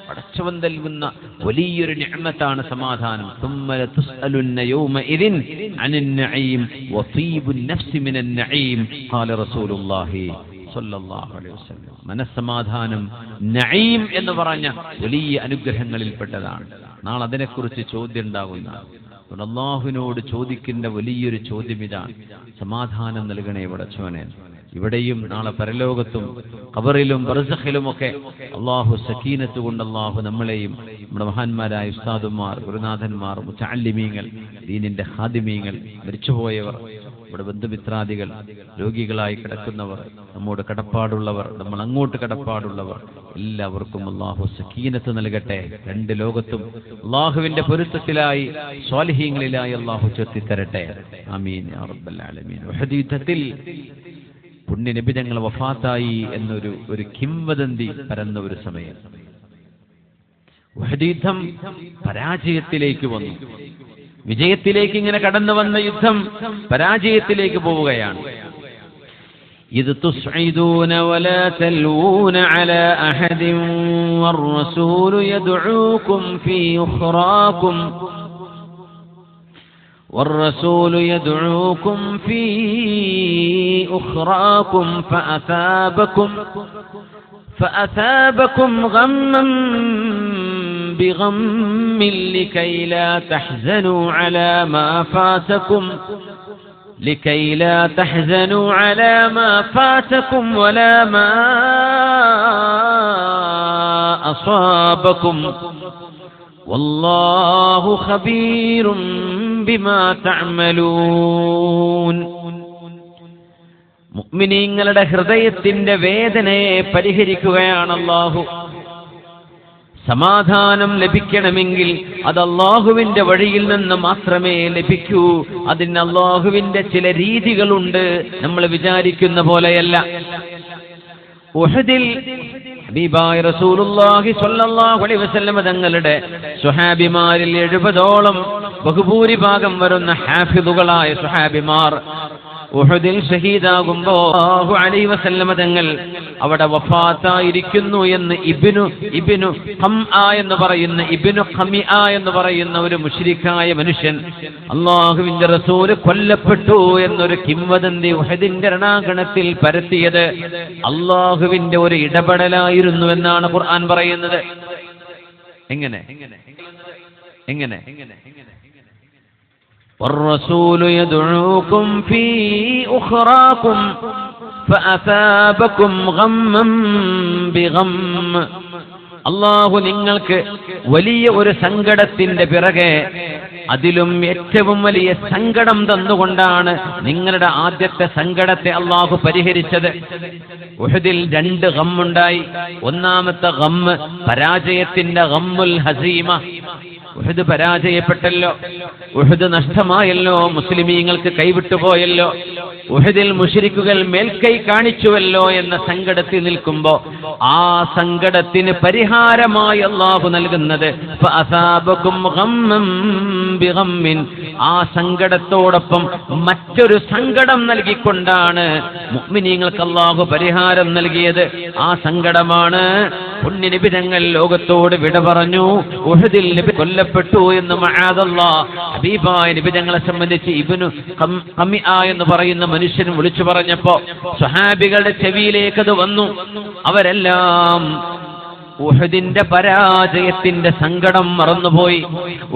പടച്ചവൻ നൽകുന്ന വലിയൊരു നിഅമത്താണ് സമാധാനം. ثم لتسألن يومئذ عن النعيم وطيب النفس من النعيم قال رسول الله صلى الله عليه وسلم. മനസ്സമാധാനം നഈം എന്ന് പറഞ്ഞ വലിയ അനുഗ്രഹങ്ങളിൽപ്പെട്ടതാണ്. നാളെ അതിനെക്കുറിച്ച് ചോദ്യം ഉണ്ടാകുന്നതാണ്. അല്ലാഹുവിനോട് ചോദിക്കുന്ന വലിയൊരു ചോദ്യം ഇതാണ്, സമാധാനം നൽകണേ പടച്ചവനെ. ഇവിടെയും നാളെ പരലോകത്തും ഖബറിലും ബർസഖിലുമൊക്കെ അല്ലാഹു സക്കീനത്ത് കൊണ്ട് അല്ലാഹു നമ്മളെയും നമ്മുടെ മഹാന്മാരായ ഉസ്താദുമാർ, ഗുരുനാഥന്മാർ, മുതഅല്ലിമീങ്ങൾ, ദീനിന്റെ ഖാദിമീങ്ങൾ, മരിച്ചുപോയവർ, നമ്മുടെ ബന്ധുമിത്രാദികൾ, രോഗികളായി കിടക്കുന്നവർ, നമ്മോട് കടപ്പാടുള്ളവർ, നമ്മൾ അങ്ങോട്ട് കടപ്പാടുള്ളവർ, എല്ലാവർക്കും അല്ലാഹു സക്കീനത്ത് നൽകട്ടെ. രണ്ട് ലോകത്തും അല്ലാഹുവിന്റെ പൊരുത്തത്തിലായി സ്വാലിഹീങ്ങളിലായി അല്ലാഹു ചേർത്തിത്തരട്ടെ. ആമീൻ യാ റബ്ബൽ ആലമീൻ. ഉഹദീദത്തിൽ പുണ്യ നബി തങ്ങൾ വഫാത്തായി എന്നൊരു കിംവദന്തി പരന്ന ഒരു സമയം. ഉഹദ് യുദ്ധം പരാജയത്തിലേക്ക് വന്നു. വിജയത്തിലേക്ക് ഇങ്ങനെ കടന്നു വന്ന യുദ്ധം പരാജയത്തിലേക്ക് പോവുകയാണ്. ഇദ് തുസ്ഇദൂന വലാ തൽഊന അലാ അഹദിൻ വർ-റസൂലു യദ്ഊകും ഫീ ഉഖ്റാകും والرسول يدعوكم في أخراكم فأثابكم غما بغم لكي لا تحزنوا على ما فاتكم ولا ما أصابكم والله خبير بما تعملون. മുഅ്മിനീങ്ങളുടെ ഹൃദയത്തിന്റെ വേദനയെ പരിഹരിക്കുകയാണ് അല്ലാഹു. സമാധാനം ലഭിക്കണമെങ്കിൽ അത് അല്ലാഹുവിന്റെ വഴിയിൽ നിന്ന് മാത്രമേ ലഭിക്കൂ. അതിന് അല്ലാഹുവിന്റെ ചില രീതികളുണ്ട്, നമ്മൾ വിചാരിക്കുന്ന പോലെയല്ല. ഉഹദിൽ ഹബീബായ റസൂലുള്ളാഹി സ്വല്ലല്ലാഹു അലൈഹി വസല്ലം തങ്ങളുടെ സ്വഹാബിമാരിൽ 70ഓളം ബഹുഭൂരിഭാഗം വരുന്ന ഹാഫിദുകളായ സ്വഹാബിമാർ ഉഹദിൽ ഷഹീദാകുമ്പോൾ സല്ലല്ലാഹു അലൈഹി വസല്ലം തങ്ങൾ അവിടെ വഫാത്തായിരിക്കുന്നു എന്ന് ഇബ്നു ഖംആ എന്ന് പറയുന്ന ഒരു മുശ്രിക്കായ മനുഷ്യൻ, അല്ലാഹുവിന്റെ റസൂൽ കൊല്ലപ്പെട്ടു എന്നൊരു കിംവദന്തി ഉഹദിന്റെ രണാങ്കണത്തിൽ പരത്തിയത് അല്ലാഹുവിന്റെ ഒരു ഇടപെടലായിരുന്നു എന്നാണ് ഖുർആൻ പറയുന്നത്. എങ്ങനെ والرسول يدعوكم في أخراكم فأثابكم غما بغم. അല്ലാഹു നിങ്ങൾക്ക് വലിയ ഒരു സങ്കടത്തിന്റെ പിറകെ അതിലും ഏറ്റവും വലിയ സങ്കടം തന്നുകൊണ്ടാണ് നിങ്ങളുടെ ആദ്യത്തെ സങ്കടത്തെ അല്ലാഹു പരിഹരിച്ചത്. ഉഹദിൽ 2 ഗമ്മുണ്ടായി. ഒന്നാമത്തെ ഗമ്മ് പരാജയത്തിന്റെ ഗമ്മുൽ ഹസീമ. ഉഹദ് പരാജയപ്പെട്ടല്ലോ, ഉഹദ് നഷ്ടമായല്ലോ, മുസ്ലിമീങ്ങൾക്ക് കൈവിട്ടുപോയല്ലോ, ഉഹദിൽ മുശ്രിക്കുകൾ മേൽക്കൈ കാണിച്ചുവല്ലോ എന്ന സങ്കടത്തിൽ നിൽക്കുമ്പോ ആ സങ്കടത്തിന് പരിഹാരമായി അല്ലാഹു നൽകുന്നത് ഫഅസാബകും ഗമ്മൻ ബിഗമ്മിൻ. ആ സങ്കടത്തോടൊപ്പം മറ്റൊരു സങ്കടം നൽകിക്കൊണ്ടാണ് മുഅ്മിനീങ്ങൾക്ക് അല്ലാഹു പരിഹാരം നൽകിയത്. ആ സങ്കടമാണ് പുണ്യ നബി തങ്ങൾ ലോകത്തോട് വിട പറഞ്ഞു. ഉഹദിൽ നബി കൊല്ലപ്പെട്ടു എന്ന് മഅദല്ലാഹ് ഹബീബായ നബി തങ്ങളെ സംബന്ധിച്ച് ഇബ്നു ഖമിആ എന്ന് പറയുന്ന മനുഷ്യൻ വിളിച്ചു പറഞ്ഞപ്പോ സ്വഹാബികളുടെ ചെവിയിലേക്ക് അത് വന്നു. അവരെല്ലാം ഉഹദിന്റെ പരാജയത്തിന്റെ സങ്കടം മറന്നുപോയി.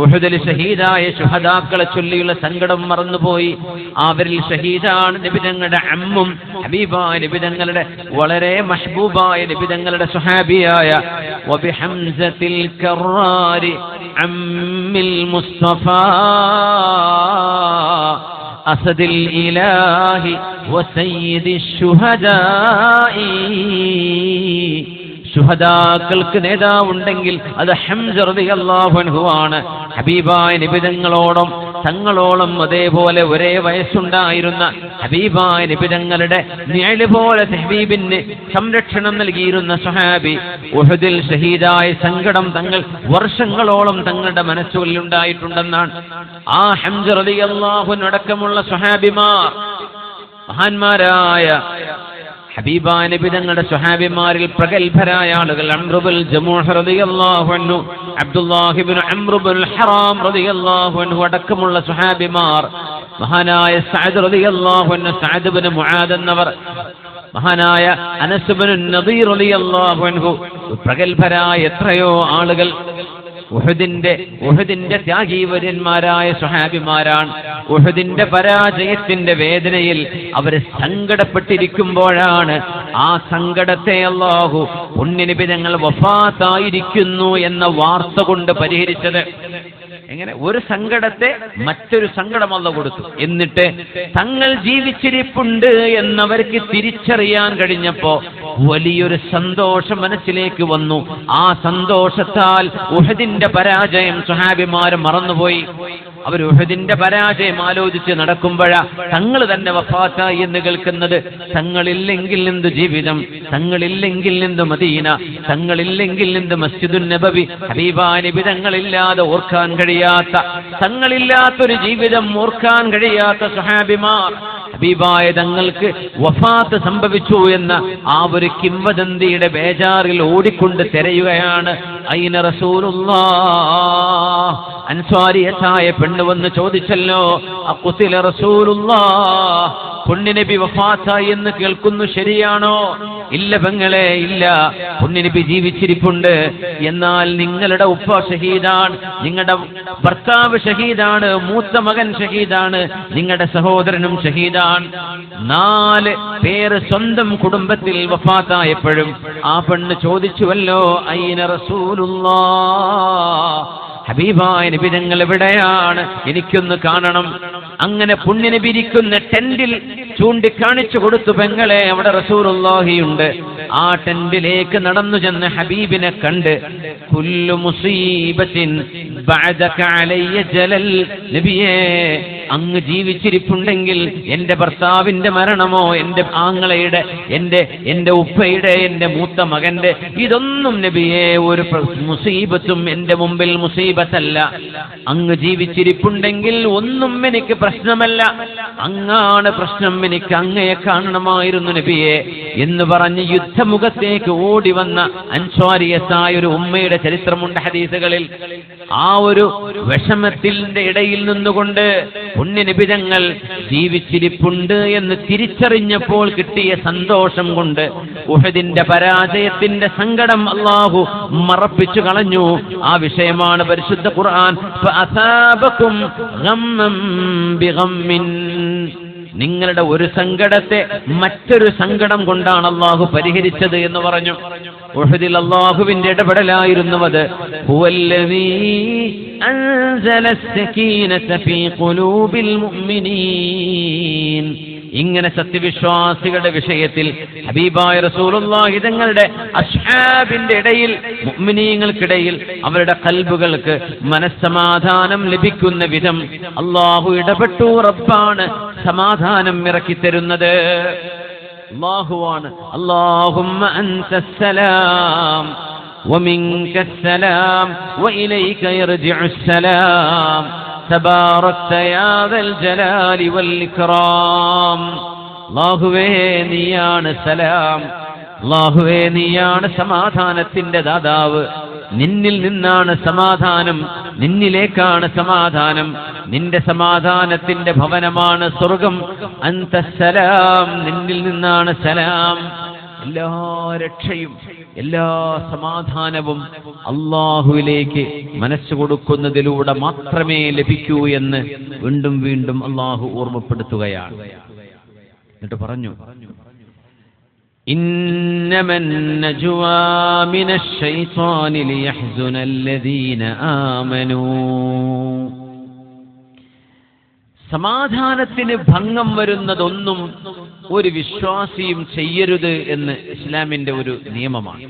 ഉഹദിൽ ഷഹീദായ ശുഹദാക്കളെ ചൊല്ലിയുള്ള സങ്കടം മറന്നുപോയി. അവരിൽ ഷഹീദാണ് നബി തങ്ങളുടെ അമ്മും ഹബീബായ നബി തങ്ങളുടെ വളരെ മഹ്ബൂബായ നബി തങ്ങളുടെ സ്വഹാബിയായ വബിഹംസത്തിൽ കറാരി അമ്മിൽ മുസ്തഫാ അസദിൽ ഇലാഹി വസയ്യിദിശ് ശുഹദാഇ. ശുഹദാക്കൾക്ക് നേതാവുണ്ടെങ്കിൽ അത് ഹംസ റളിയല്ലാഹു അൻഹു ആണ്. ഹബീബായ നബി തങ്ങളോളം അതേപോലെ ഒരേ വയസ്സുണ്ടായിരുന്ന ഹബീബായ നബി തങ്ങളുടെ നിഴല് പോലെ ഹബീബിന് സംരക്ഷണം നൽകിയിരുന്ന സ്വഹാബി ഉഹദിൽ ഷഹീദായ സങ്കടം തങ്ങൾ വർഷങ്ങളോളം തങ്ങളുടെ മനസ്സുകളിൽ ഉണ്ടായിട്ടുണ്ടെന്നാണ്. ആ ഹംസ റളിയല്ലാഹു അൻഹു അടക്കമുള്ള സ്വഹാബിമാർ, മഹാന്മാരായ ഹബീബായ നബി തങ്ങളുടെ സ്വഹാബിമാരിൽ പ്രഗൽഭരായ ആളുകൾ അംറുബുൽ ജമൂഹ് റളിയല്ലാഹു അൻഹു, അബ്ദുല്ലാഹി ഇബ്നു അംറുബുൽ ഹറാം റളിയല്ലാഹു അൻഹു അടക്കമുള്ള സ്വഹാബിമാർ, മഹാനായ സഅദ് റളിയല്ലാഹു അൻഹു, സഅദ് ഇബ്നു മുആദ് എന്നവർ, മഹാനായ അനസ് ഇബ്നു നദീർ റളിയല്ലാഹു അൻഹു, പ്രഗൽഭരായ എത്രയോ ആളുകൾ ഉഹദിന്റെ ത്യാഗീവര്യന്മാരായ സ്വഹാബിമാരാണ്. ഉഹദിന്റെ പരാജയത്തിന്റെ വേദനയിൽ അവർ സങ്കടപ്പെട്ടിരിക്കുമ്പോഴാണ് ആ സങ്കടത്തെ അല്ലാഹു പുണ്യനബി തങ്ങൾ വഫാത്തായിരിക്കുന്നു എന്ന വാർത്ത കൊണ്ട് പരിഹരിച്ചത്. എങ്ങനെ? ഒരു സങ്കടത്തെ മറ്റൊരു സങ്കടം അല്ലാഹു കൊടുത്തു. എന്നിട്ട് തങ്ങൾ ജീവിച്ചിരിപ്പുണ്ട് എന്നവർക്ക് തിരിച്ചറിയാൻ കഴിഞ്ഞപ്പോ വലിയൊരു സന്തോഷം മനസ്സിലേക്ക് വന്നു. ആ സന്തോഷത്താൽ ഉഹദിന്റെ പരാജയം സ്വഹാബിമാർ മറന്നുപോയി. അവർ ഉഹദിന്റെ പരാജയം ആലോചിച്ച് നടക്കുമ്പോഴാ തങ്ങൾ തന്നെ വഫാത്തായി എന്ന് കേൾക്കുന്നത്. തങ്ങളില്ലെങ്കിൽ എന്ത് ജീവിതം, തങ്ങളില്ലെങ്കിൽ എന്ത് മദീന, തങ്ങളില്ലെങ്കിൽ എന്ത് മസ്ജിദുൻ നബവി. ഹബീബായ നബി തങ്ങളില്ലാതെ ഓർക്കാൻ കഴിയാത്ത, തങ്ങളില്ലാത്തൊരു ജീവിതം ഓർക്കാൻ കഴിയാത്ത സ്വഹാബിമാർ ഹബീബായ തങ്ങൾക്ക് വഫാത്ത് സംഭവിച്ചു എന്ന ആ ഒരു കിംവദന്തിയുടെ ബേജാറിൽ ഓടിക്കൊണ്ട് തിരയുകയാണ്. ഐന റസൂലുള്ളാഹ്, അൻസ്വാരിയത്തായ പെണ്ണ് വന്ന് ചോദിച്ചല്ലോ, അഖുതില റസൂലുള്ളാഹ്, പുണ്യനബി വഫാത്തായി എന്ന് കേൾക്കുന്നു, ശരിയാണോ? ഇല്ല പെങ്ങളെ, ഇല്ല, പുണ്യനബി ജീവിച്ചിരിപ്പുണ്ട്. എന്നാൽ നിങ്ങളുടെ ഉപ്പ ഷഹീദാണ്, നിങ്ങളുടെ ഭർത്താവ് ഷഹീദാണ്, മൂത്ത മകൻ ഷഹീദാണ്, നിങ്ങളുടെ സഹോദരനും ഷഹീദാണ്. 4 പേര് സ്വന്തം കുടുംബത്തിൽ വഫാത്തായപ്പോഴും ആ പെണ്ണ് ചോദിച്ചുവല്ലോ, ഐന റസൂലുള്ളാഹ്, ഹബീബായ നബി തങ്ങൾ എവിടെയാണ്, എനിക്കൊന്ന് കാണണം. അങ്ങനെ പുണ്യനബി ഇരിക്കുന്ന ടെന്റിൽ ചൂണ്ടിക്കാണിച്ചു കൊടുത്തു, പെങ്ങളെ അവിടെ റസൂലുള്ളാഹിയുണ്ട്. ആ ടെന്റിലേക്ക് നടന്നു ചെന്ന് ഹബീബിനെ കണ്ട്, കുല്ലു മുസീബത്തിൻ ബഅദക അലയ്യ ജലൽ, നബിയേ അങ്ങ് ജീവിച്ചിരിപ്പുണ്ടെങ്കിൽ എന്റെ ഭർത്താവിന്റെ മരണമോ, എന്റെ ആങ്ങളയുടെ, എന്റെ ഉപ്പയുടെ, എന്റെ മൂത്ത മകന്റെ, ഇതൊന്നും നബിയെ ഒരു മുസീബത്തും എന്റെ മുമ്പിൽ മുസീബത്തല്ല. അങ്ങ് ജീവിച്ചിരിപ്പുണ്ടെങ്കിൽ ഒന്നും എനിക്ക് പ്രശ്നമല്ല, അങ്ങാണ് പ്രശ്നം, എനിക്ക് അങ്ങയെ കാണണമായിരുന്നു നബിയെ എന്ന് പറഞ്ഞ് യുദ്ധമുഖത്തേക്ക് ഓടി വന്ന അൻസ്വാരിയത്തായ ഒരു ഉമ്മയുടെ ചരിത്രമുണ്ട് ഹദീസുകളിൽ. ആ ഒരു വിഷമത്തിന്റെ ഇടയിൽ നിന്നുകൊണ്ട് പുണ്യനബി തങ്ങൾ ജീവിച്ചിരിപ്പുണ്ട് എന്ന് തിരിച്ചറിഞ്ഞപ്പോൾ കിട്ടിയ സന്തോഷം കൊണ്ട് ഉഹദിന്റെ പരാജയത്തിന്റെ സങ്കടം അല്ലാഹു മറപ്പിച്ചു കളഞ്ഞു. ആ വിഷയമാണ് പരിശുദ്ധ ഖുർആൻ, ഫഅസാബകും ഗമ്മൻ ബിഗമ്മിൻ, നിങ്ങളുടെ ഒരു സങ്കടത്തെ മറ്റൊരു സങ്കടം കൊണ്ടാണ് അല്ലാഹു പരിഹരിച്ചത് എന്ന് പറഞ്ഞു. ഉഹദിൽ അല്ലാഹുവിന്റെ ഇടപെടലായിരുന്നു അത്. ഹുവല്ലദീ അൻസല അസ്സകീനത ഫീ ഖുലൂബിൽ മുഅ്മിനീൻ. ഇങ്ങനെ സത്യവിശ്വാസികളുടെ വിഷയത്തിൽ ഹബീബായ റസൂലുള്ളാഹി തങ്ങളുടെ അസ്ഹാബിന്റെ ഇടയിൽ, മുഅ്മിനീങ്ങൾക്കിടയിൽ അവരുടെ ഖൽബുകൾക്ക് മനസ്സമാധാനം ലഭിക്കുന്ന വിധം അല്ലാഹു ഇടപെട്ടു. റബ്ബാണ് സമാധാനം ഇറക്കി തരുന്നത്, അല്ലാഹുവാണ്. അല്ലാഹുമ്മ അൻതസ്സലാം വമിൻകസ്സലാം വഇലൈക യർജിഉസ്സലാം തബാറക്ത യാ ദൽ ജലാലി വൽ ഇക്റാം. അല്ലാഹുവേ നീയാണ് സലാം, അല്ലാഹുവേ നീയാണ് സമാധാനത്തിന്റെ ദാതാവ്. നിന്നിൽ നിന്നാണ് സമാധാനം, നിന്നിലേക്കാണ് സമാധാനം, നിന്റെ സമാധാനത്തിന്റെ ഭവനമാണ് സ്വർഗം. അൻതസ്സലാം, നിന്നിൽ നിന്നാണ് സലാം. എല്ലാ രക്ഷയും എല്ലാ സമാധാനവും അല്ലാഹുവിലേക്ക് മനസ്സ് കൊടുക്കുന്നതിലൂടെ മാത്രമേ ലഭിക്കൂ എന്ന് വീണ്ടും വീണ്ടും അല്ലാഹു ഓർമ്മപ്പെടുത്തുകയാണ്. എന്നിട്ട് പറഞ്ഞു, ഇന്നമൻ നജ്വാ മിനശ് ശൈത്വാനി ലിയഹ്സുനല്ലദീന ആമനൂ. സമാധാനത്തിന് ഭംഗം വരുന്നതൊന്നും ഒരു വിശ്വാസിയും ചെയ്യരുത് എന്ന് ഇസ്ലാമിന്റെ ഒരു നിയമമാണ്.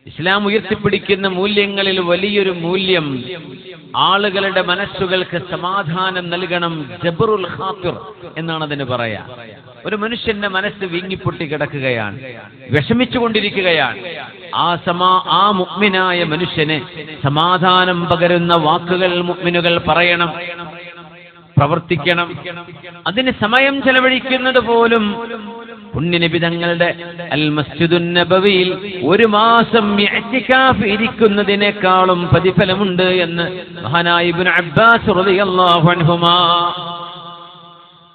ഇസ്ലാം ഉയർത്തിപ്പിടിക്കുന്ന മൂല്യങ്ങളിൽ വലിയൊരു മൂല്യം ആളുകളുടെ മനസ്സുകൾക്ക് സമാധാനം നൽകണം. ജബറുൽ ഖാത്തിർ എന്നാണ് അതിന് പറയാ. ഒരു മനുഷ്യന്റെ മനസ്സ് വീങ്ങിപ്പൊട്ടി കിടക്കുകയാണ്, വിഷമിച്ചുകൊണ്ടിരിക്കുകയാണ്. ആ മുഅ്മിനായ മനുഷ്യന് സമാധാനം പകരുന്ന വാക്കുകൾ മുഅ്മിനുകൾ പറയണം, പ്രവർത്തിക്കണം. അതിന് സമയം ചെലവഴിക്കുന്നത് പോലും പുണ്യനബി തങ്ങളുടെ അൽ മസ്ജിദുൻ നബവിയിൽ 1 മാസം ഇഅ്തികാഫ് ഇരിക്കുന്നതിനേക്കാളും പ്രതിഫലമുണ്ട് എന്ന് മഹാനായ ഇബ്നു അബ്ബാസ് റളിയല്ലാഹു അൻഹുമാ.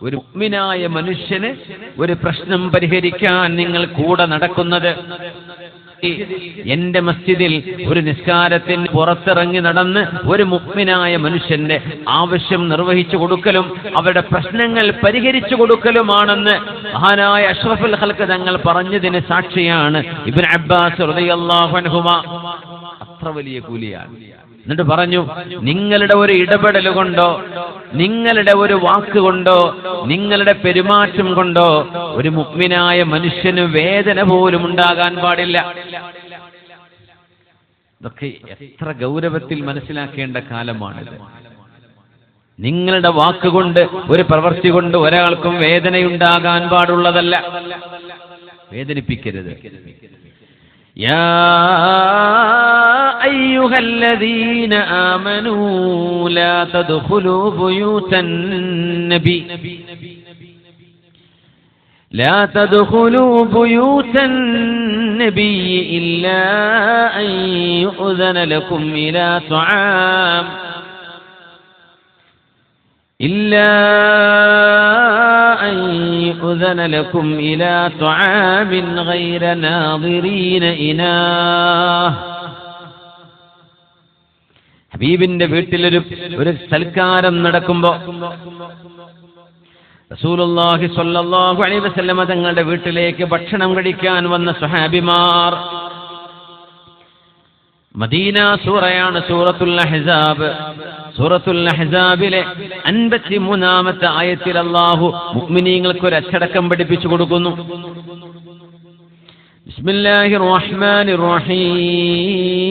ഒരു മുഅ്മിനായ മനുഷ്യന് ഒരു പ്രശ്നം പരിഹരിക്കാൻ നിങ്ങൾ കൂടെ നടക്കുന്നത്, എന്റെ മസ്ജിദിൽ ഒരു നിസ്കാരത്തിന് പുറത്തിറങ്ങി നടന്ന് ഒരു മുഅ്മിനായ മനുഷ്യന്റെ ആവശ്യം നിർവഹിച്ചു കൊടുക്കലും അവരുടെ പ്രശ്നങ്ങൾ പരിഹരിച്ചു കൊടുക്കലുമാണെന്ന് മഹാനായ അഷ്റഫുൽ ഖൽഖ് തങ്ങൾ പറഞ്ഞതിന് സാക്ഷിയാണ് ഇബ്നു അബ്ബാസ് റളിയല്ലാഹു അൻഹുമാ. അത്ര വലിയ കൂലിയാണ്. എന്നിട്ട് പറഞ്ഞു, നിങ്ങളുടെ ഒരു ഇടപെടൽ കൊണ്ടോ, നിങ്ങളുടെ ഒരു വാക്കുകൊണ്ടോ, നിങ്ങളുടെ പെരുമാറ്റം കൊണ്ടോ ഒരു മുഅ്മിനായ മനുഷ്യന് വേദന പോലും ഉണ്ടാകാൻ പാടില്ല. ഇതൊക്കെ എത്ര ഗൗരവത്തിൽ മനസ്സിലാക്കേണ്ട കാലമാണിത്. നിങ്ങളുടെ വാക്കുകൊണ്ട്, ഒരു പ്രവൃത്തി കൊണ്ട് ഒരാൾക്കും വേദനയുണ്ടാകാൻ പാടുള്ളതല്ല. വേദനിപ്പിക്കരുത്. യാ അയ്യുഹല്ലദീന ആമനൂ ലാ തദ്ഖുലൂ ബുയൂതൻ നബി لا تدخلوا بيوت النبي إلا أن يؤذن لكم إلى طعام أن يؤذن لكم إلى طعام غير ناظرين إناه. ഹബീബിന്റെ വീട്ടിൽ ഒരു സൽക്കാരം നടക്കുമ്പോൾ റസൂലുള്ളാഹി സ്വല്ലല്ലാഹു അലൈഹി വസല്ലമ തങ്ങളുടെ വീട്ടിലേക്ക് ഭക്ഷണം കഴിക്കാൻ വന്ന സ്വഹാബിമാർ, മദീന സൂറയാണ് സൂറത്തുൽ അഹ്സാബ്. സൂറത്തുൽ അഹ്സാബിലെ 53-ാമത്തെ ആയത്തിൽ അല്ലാഹു മുഅ്മിനീങ്ങൾക്ക് ഒരു അച്ചടക്കം പഠിപ്പിച്ചു കൊടുക്കുന്നു. ബിസ്മില്ലാഹിർ റഹ്മാനിർ റഹീം.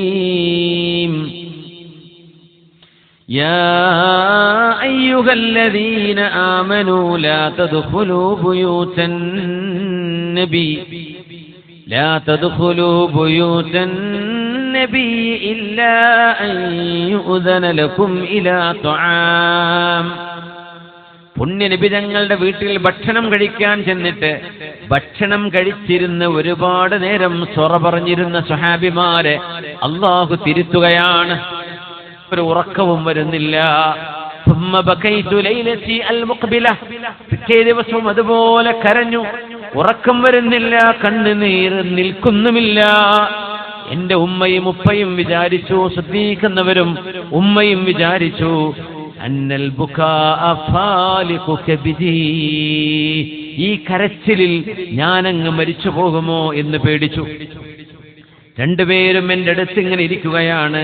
يا أيها الذين آمنوا لا تدخلوا بيوت النبي إلا أن يؤذن لكم إلى طعام. പുണ്യനബി തങ്ങളുടെ വീട്ടിൽ ഭക്ഷണം കഴിക്കാൻ ചെന്നിട്ട് ഭക്ഷണം കഴിച്ചിരുന്ന ഒരുപാട് നേരം സൊറ പറഞ്ഞിരുന്ന സ്വഹാബിമാരെ അല്ലാഹു തിരുത്തുകയാണ്. ഒരു ഉറക്കവും വരുന്നില്ല. പിറ്റേ ദിവസവും അതുപോലെ കരഞ്ഞു, ഉറക്കം വരുന്നില്ല, കണ്ണുനീർ നിൽക്കുന്നുമില്ല. എന്റെ ഉമ്മയും ഉപ്പയും വിചാരിച്ചു, ശ്രദ്ധിക്കുന്നവരും ഉമ്മയും വിചാരിച്ചു, അന്നൽ ബുകാഅ ഫാലിഖു കബിദി, ഈ കരച്ചിലിൽ ഞാനങ്ങ് മരിച്ചു പോകുമോ എന്ന് പേടിച്ചു. രണ്ടുപേരും എൻ്റെ അടുത്ത് ഇങ്ങനെ ഇരിക്കുകയാണ്.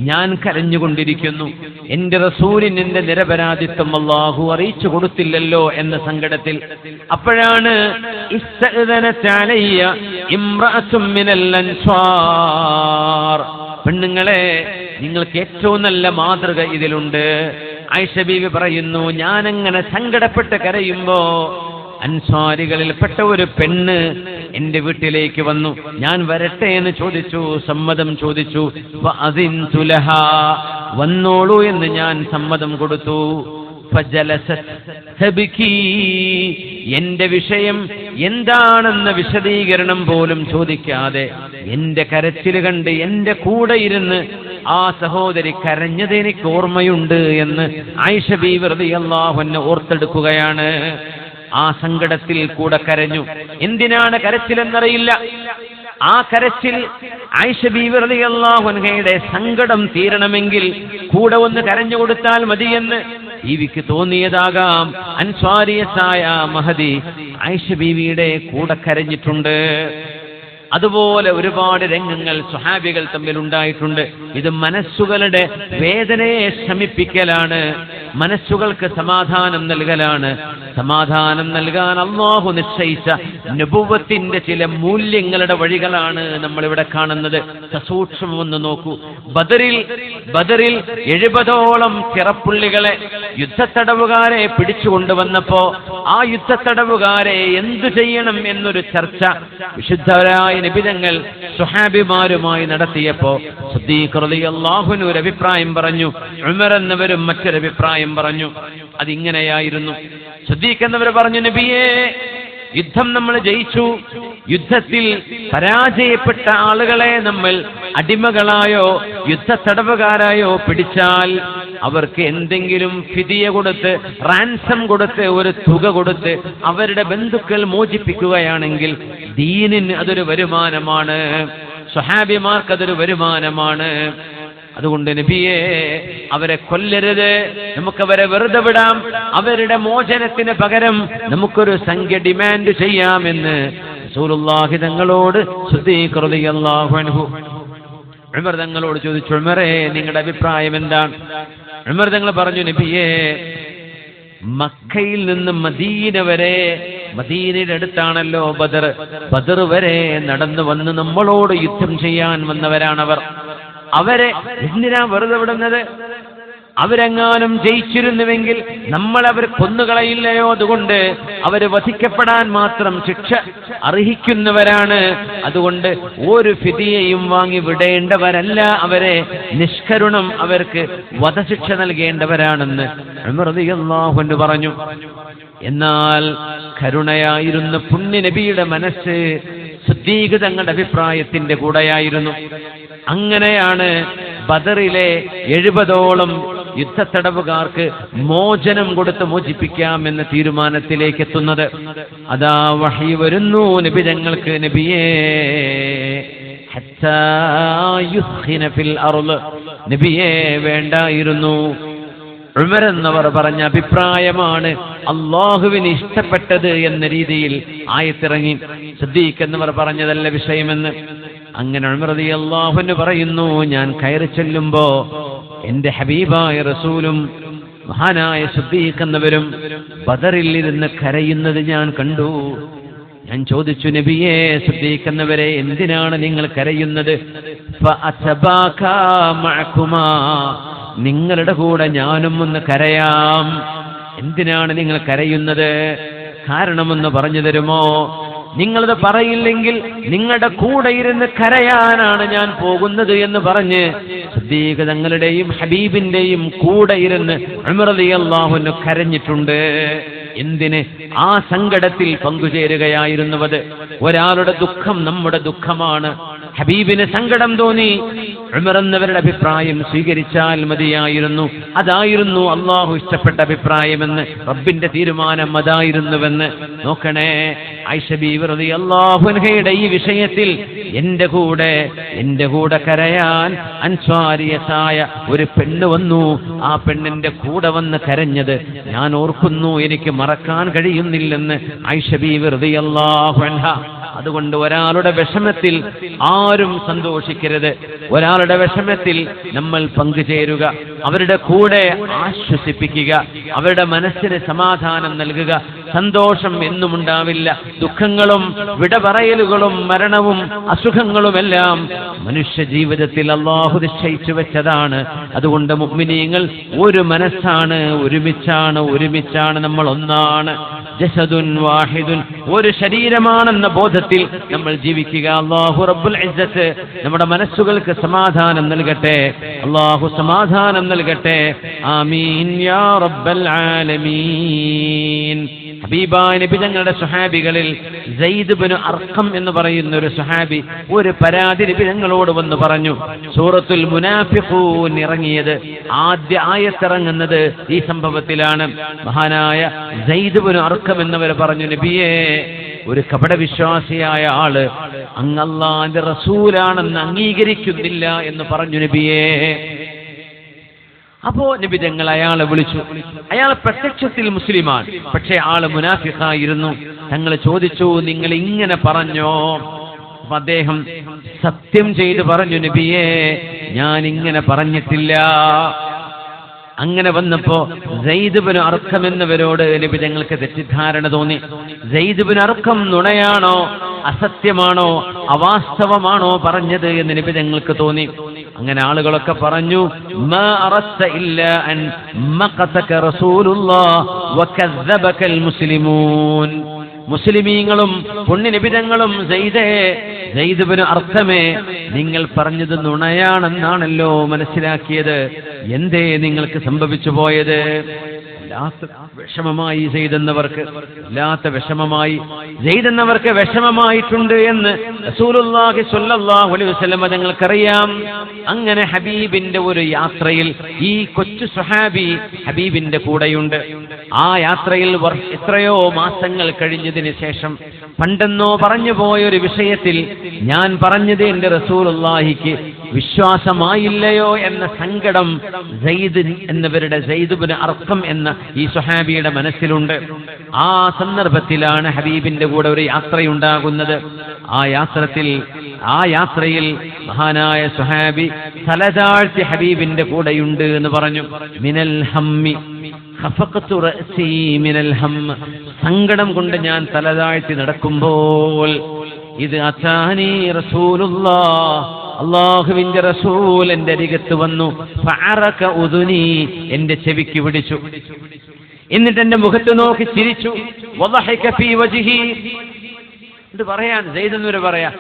ഞാൻ കരഞ്ഞുകൊണ്ടിരിക്കുന്നു. എന്റെ റസൂലിന് എന്റെ നിരപരാധിത്വം അല്ലാഹു അറിയിച്ചു കൊടുത്തില്ലല്ലോ എന്ന സങ്കടത്തിൽ. അപ്പോഴാണ് പെണ്ണുങ്ങളെ, നിങ്ങൾക്ക് ഏറ്റവും നല്ല മാതൃക ഇതിലുണ്ട്. ആയിഷ ബീവി പറയുന്നു, ഞാനങ്ങനെ സങ്കടപ്പെട്ട് കരയുമ്പോ അൻസാരികളിൽപ്പെട്ട ഒരു പെണ്ണ് എന്റെ വീട്ടിലേക്ക് വന്നു. ഞാൻ വരട്ടെ എന്ന് ചോദിച്ചു, സമ്മതം ചോദിച്ചു. ഫഅദിൻതു ലഹാ, വന്നോളൂ എന്ന് ഞാൻ സമ്മതം കൊടുത്തു. ഫജലസത് തബ്കി, എന്റെ വിഷയം എന്താണെന്ന വിശദീകരണം പോലും ചോദിക്കാതെ എന്റെ കരച്ചിൽ കണ്ട് എന്റെ കൂടെ ഇരുന്ന് ആ സഹോദരി കരഞ്ഞത് എനിക്ക് ഓർമ്മയുണ്ട് എന്ന് ആയിഷ ബീവി റളിയല്ലാഹു അൻഹ ഓർത്തെടുക്കുകയാണ്. ആ സങ്കടത്തിൽ കൂടെ കരഞ്ഞു. എന്തിനാണ് കരച്ചിലെന്നറിയില്ല. ആ കരച്ചിൽ ആയിഷ ബീവി റളിയല്ലാഹു അൻഹയുടെ സങ്കടം തീരണമെങ്കിൽ കൂടെ ഒന്ന് കരഞ്ഞു കൊടുത്താൽ മതിയെന്ന് ബീവിക്ക് തോന്നിയതാകാം. അൻസ്വാരിയത്തായ മഹദി ആയിഷ ബീവിയുടെ കൂടെ കരഞ്ഞിട്ടുണ്ട്. അതുപോലെ ഒരുപാട് രംഗങ്ങൾ സ്വഹാബികൾ തമ്മിൽ ഉണ്ടായിട്ടുണ്ട്. ഇത് മനസ്സുകളുടെ വേദനയെ ശമിപ്പിക്കലാണ്, മനസ്സുകൾക്ക് സമാധാനം നൽകലാണ്. സമാധാനം നൽകാൻ അല്ലാഹു നിശ്ചയിച്ച നബുവത്തിന്റെ ചില മൂല്യങ്ങളുടെ വഴികളാണ് നമ്മളിവിടെ കാണുന്നത്. സസൂക്ഷ്മം ഒന്ന് നോക്കൂ. ബദറിൽ 70ഓളം ചിറപ്പുള്ളികളെ യുദ്ധത്തടവുകാരെ പിടിച്ചുകൊണ്ടുവന്നപ്പോ ആ യുദ്ധത്തടവുകാരെ എന്തു ചെയ്യണം എന്നൊരു ചർച്ച വിശുദ്ധരായ നബിതങ്ങൾ സ്വഹാബിമാരുമായി നടത്തിയപ്പോ സിദ്ദീഖ് റളിയല്ലാഹു അൻഹു ഒരു അഭിപ്രായം പറഞ്ഞു, ഉമർ എന്നവരും മറ്റൊരു അഭിപ്രായം പറഞ്ഞു. അതിങ്ങനെയായിരുന്നു. സിദ്ദീഖ് എന്നവർ പറഞ്ഞു, നബിയേ, യുദ്ധം നമ്മൾ ജയിച്ചു, യുദ്ധത്തിൽ പരാജയപ്പെട്ട ആളുകളെ നമ്മൾ അടിമകളായോ യുദ്ധത്തടവുകാരായോ പിടിച്ചാൽ അവർക്ക് എന്തെങ്കിലും ഫിദിയ കൊടുത്ത്, റാൻസം കൊടുത്ത്, ഒരു തുക കൊടുത്ത് അവരുടെ ബന്ധുക്കൾ മോചിപ്പിക്കുകയാണെങ്കിൽ ദീനിന് അതൊരു വരുമാനമാണ്, സ്വഹാബിമാർക്ക് അതൊരു വരുമാനമാണ്. അതുകൊണ്ട് നബിയെ, അവരെ കൊല്ലരുത്, നമുക്കവരെ വെറുതെ വിടാം, അവരുടെ മോചനത്തിന് പകരം നമുക്കൊരു സംഖ്യ ഡിമാൻഡ് ചെയ്യാമെന്ന് റസൂലുള്ളാഹി തങ്ങളോട് സിദ്ദീഖ് റളിയല്ലാഹു അൻഹു ഉമർ തങ്ങളോട് ചോദിച്ചു. ഉമറേ, നിങ്ങളുടെ അഭിപ്രായം എന്താണ്? ഉമർ തങ്ങൾ പറഞ്ഞു, നബിയെ, മക്കയിൽ നിന്ന് മദീന വരെ, മദീനയുടെ അടുത്താണല്ലോ ബദർ വരെ നടന്നു വന്ന് നമ്മളോട് യുദ്ധം ചെയ്യാൻ വന്നവരാണവർ. അവരെ എന്തിനാ വെറുതെ വിടുന്നത്? അവരെങ്ങാനും ജയിച്ചിരുന്നുവെങ്കിൽ നമ്മൾ അവർ കൊന്നുകളയില്ലയോ? അതുകൊണ്ട് അവര് വധിക്കപ്പെടാൻ മാത്രം ശിക്ഷ അർഹിക്കുന്നവരാണ്. അതുകൊണ്ട് ഒരു ഫിദിയയും വാങ്ങി വിടേണ്ടവരല്ല അവരെ, നിഷ്കരുണം അവർക്ക് വധശിക്ഷ നൽകേണ്ടവരാണെന്ന് ഉമർ റളിയല്ലാഹു അൻഹു പറഞ്ഞു. എന്നാൽ കരുണയായിരുന്ന പുണ്യ നബിയുടെ മനസ്സ് സിദ്ദീഖ് തങ്ങളുടെ അഭിപ്രായത്തിന്റെ കൂടെയായിരുന്നു. അങ്ങനെയാണ് ബദറിലെ 70ഓളം യുദ്ധത്തടവുകാർക്ക് മോചനം കൊടുത്ത് മോചിപ്പിക്കാമെന്ന തീരുമാനത്തിലേക്ക് എത്തുന്നത്. അതാ വഹി വരുന്നു നബി തങ്ങൾക്ക്, നബിയേ ഹത്താ യുസ്ഖിന ഫിൽ അർള്, നബിയേ വേണ്ടായിരുന്നു. ഉമർ എന്നവർ പറഞ്ഞ അഭിപ്രായമാണ് അല്ലാഹുവിന് ഇഷ്ടപ്പെട്ടത് എന്ന രീതിയിൽ ആയത്തിറങ്ങി. സിദ്ദീഖ് എന്നവർ പറഞ്ഞതല്ല വിഷയമെന്ന്. അങ്ങനെ ഉമർ റളിയല്ലാഹു അൻഹു പറയുന്നു, ഞാൻ കയറി ചെല്ലുമ്പോ എന്റെ ഹബീബായ റസൂലും മഹാനായ സിദ്ദീഖ് എന്നവരും ബദറിൽ ഇരുന്ന് കരയുന്നത് ഞാൻ കണ്ടു. ഞാൻ ചോദിച്ചു, നബിയേ സിദ്ദീഖ് എന്നവരെ, എന്തിനാണ് നിങ്ങൾ കരയുന്നത്? ഫഅതബാകാ മഅകുമാ, നിങ്ങളുടെ കൂടെ ഞാനും ഒന്ന് കരയാം. എന്തിനാണ് നിങ്ങൾ കരയുന്നത്? കാരണമെന്ന് പറഞ്ഞു തരുമോ? നിങ്ങളത് പറയില്ലെങ്കിൽ നിങ്ങളുടെ കൂടെ ഇരുന്ന് കരയാനാണ് ഞാൻ പോകുന്നത് എന്ന് പറഞ്ഞ് സിദ്ദീഖ് തങ്ങളുടെയും ഹബീബിന്റെയും കൂടെ ഇരുന്ന് ഉമർ റളിയല്ലാഹു അൻഹു കരഞ്ഞിട്ടുണ്ട്. എന്തിന്? ആ സങ്കടത്തിൽ പങ്കുചേരുകയായിരുന്നുവത്. ഒരാളുടെ ദുഃഖം നമ്മുടെ ദുഃഖമാണ്. ഹബീബിന് സങ്കടം തോന്നി, ഉമർ എന്നവരുടെ അഭിപ്രായം സ്വീകരിച്ചാൽ മതിയായിരുന്നു. അതായിരുന്നു അള്ളാഹു ഇഷ്ടപ്പെട്ട അഭിപ്രായമെന്ന്, റബ്ബിന്റെ തീരുമാനം അതായിരുന്നുവെന്ന്. നോക്കണേ, ആയിഷ ബീവി റളിയല്ലാഹു അൻഹയുടെ ഈ വിഷയത്തിൽ എന്റെ കൂടെ കരയാൻ അൻസ്വാരിയത്തായ ഒരു പെണ്ണ് വന്നു. ആ പെണ്ണിന്റെ കൂടെ വന്ന് കരഞ്ഞത് ഞാൻ ഓർക്കുന്നു, എനിക്ക് മറക്കാൻ കഴിയുന്നില്ലെന്ന് ആയിഷ ബീവി റളിയല്ലാഹു അൻഹ. അതുകൊണ്ട് ഒരാളുടെ വിഷമത്തിൽ ആരും സന്തോഷിക്കരുത്. ഒരാളുടെ വിഷമത്തിൽ നമ്മൾ പങ്കുചേരുക, അവരുടെ കൂടെ ആശ്വസിപ്പിക്കുക, അവരുടെ മനസ്സിന് സമാധാനം നൽകുക. സന്തോഷം എന്നും ഉണ്ടാവില്ല. ദുഃഖങ്ങളും വിടപറയലുകളും മരണവും അസുഖങ്ങളുമെല്ലാം മനുഷ്യ ജീവിതത്തിൽ അല്ലാഹു നിശ്ചയിച്ചു വെച്ചതാണ്. അതുകൊണ്ട് മുഅ്മിനീങ്ങൾ ഒരു മനസ്സാണ്, ഒരുമിച്ചാണ്, നമ്മൾ ഒന്നാണ്. ജസദുൻ വാഹിദുൻ, ഒരു ശരീരമാണെന്ന ബോധത്തിൽ നമ്മൾ ജീവിക്കുക. അല്ലാഹു റബ്ബുൽ ഇസ്സത്ത് നമ്മുടെ മനസ്സുകൾക്ക് സമാധാനം നൽകട്ടെ. അല്ലാഹു സമാധാനം നൽകട്ടെ. ആമീൻ യാ റബ്ബൽ ആലമീൻ. ഹബീബായ നബി തങ്ങളുടെ സ്വഹാബികളിൽ സയ്യിദ് ഇബ്നു അർഖം എന്ന് പറയുന്ന ഒരു സ്വഹാബി ഒരു പരാതി നബി തങ്ങളോട് വന്ന് പറഞ്ഞു. സൂറത്തുൽ മുനാഫിഖൂൻ ഇറങ്ങിയത്, ആദ്യ ആയത്തിറങ്ങുന്നത് ഈ സംഭവത്തിലാണ്. മഹാനായ സയ്യിദ് ഇബ്നു അർഖം എന്നവർ പറഞ്ഞു, നബിയേ, ഒരു കപടവിശ്വാസിയായ ആള് അങ്ങ് അല്ലാഹുവിന്റെ റസൂലാണെന്ന് അംഗീകരിക്കുന്നില്ല എന്ന് പറഞ്ഞു നബിയേ. അപ്പോ നബി തങ്ങൾ അയാളെ വിളിച്ചു. അയാൾ പ്രത്യക്ഷത്തിൽ മുസ്ലിമാണ്, പക്ഷേ ആള് മുനാഫിഖായിരുന്നു. തങ്ങൾ ചോദിച്ചു, നിങ്ങൾ ഇങ്ങനെ പറഞ്ഞോ? അപ്പൊ അദ്ദേഹം സത്യം ചെയ്ത് പറഞ്ഞു, നബിയേ, ഞാൻ ഇങ്ങനെ പറഞ്ഞിട്ടില്ല. അങ്ങനെ വന്നപ്പോ സയ്യിദ് ഇബ്നു അർഖം എന്നവരോട് നബി തങ്ങൾക്ക് തെറ്റിദ്ധാരണ തോന്നി. സയ്യിദ് ഇബ്നു അർഖം നുണയാണോ, അസത്യമാണോ, അവാസ്തവമാണോ പറഞ്ഞത് എന്ന് നബി തങ്ങൾക്ക് തോന്നി. അങ്ങനെ ആളുകളൊക്കെ പറഞ്ഞു, മാ അറസ്ത ഇല്ലാ അൻ മഖതക റസൂലുള്ളാഹ് വകസ്സബകൽ മുസ്ലിമൂൻ. മുസ്ലിമീങ്ങളും പുണ്യനിബിതങ്ങളും സയ്യിദ് ഇബ്നു അർഖമേ, നിങ്ങൾ പറഞ്ഞത് നുണയാണെന്നാണല്ലോ മനസ്സിലാക്കിയത്. എന്തേ നിങ്ങൾക്ക് സംഭവിച്ചു പോയത്? വിഷമമായി സയ്യിദ് എന്നവർക്ക് വിഷമമായിട്ടുണ്ട് എന്ന് റസൂലുള്ളാഹി സ്വല്ലല്ലാഹു അലൈഹി വസല്ലം തങ്ങൾക്കറിയാം. അങ്ങനെ ഹബീബിന്റെ ഒരു യാത്രയിൽ ഈ കൊച്ചു സ്വഹാബി ഹബീബിന്റെ കൂടെയുണ്ട്. ആ യാത്രയിൽ എത്രയോ മാസങ്ങൾ കഴിഞ്ഞതിന് ശേഷം പണ്ടെന്നോ പറഞ്ഞു പോയ ഒരു വിഷയത്തിൽ ഞാൻ പറഞ്ഞത് എന്റെ റസൂലുള്ളാഹിക്ക് വിശ്വാസമായില്ലയോ എന്ന സങ്കടം സയ്യിദ് ഇബ്നു അർഖം എന്ന ഈ സ്വഹാബിയുടെ മനസ്സിലുണ്ട്. ആ സന്ദർഭത്തിലാണ് ഹബീബിന്റെ കൂടെ ഒരു യാത്രയുണ്ടാകുന്നത്. ആ യാത്രയിൽ മഹാനായ സ്വഹാബി തലതാഴ്ത്തി ഹബീബിന്റെ കൂടെയുണ്ട് എന്ന് പറഞ്ഞു. മിനൽ ഹമ്മി ഖഫഖതു റഅസി മിനൽ ഹമ്മ, സങ്കടം കൊണ്ട് ഞാൻ തലതാഴ്ത്തി നടക്കുമ്പോൾ ഇത് അതാനി റസൂലുള്ളാഹ്, അല്ലാഹുവിന്റെ റസൂൽ എന്റെ അരികത്ത് വന്നു. ഫഅറക ഉദുനി, എന്റെ ചെവിക്ക് പിടിച്ചു. എന്നിട്ട് എന്റെ മുഖത്ത് നോക്കി ചിരിച്ചു. വദഹക ഫീ വജ്ഹി, ഇത് പറയാൻ സയ്യിദ് പറയാ,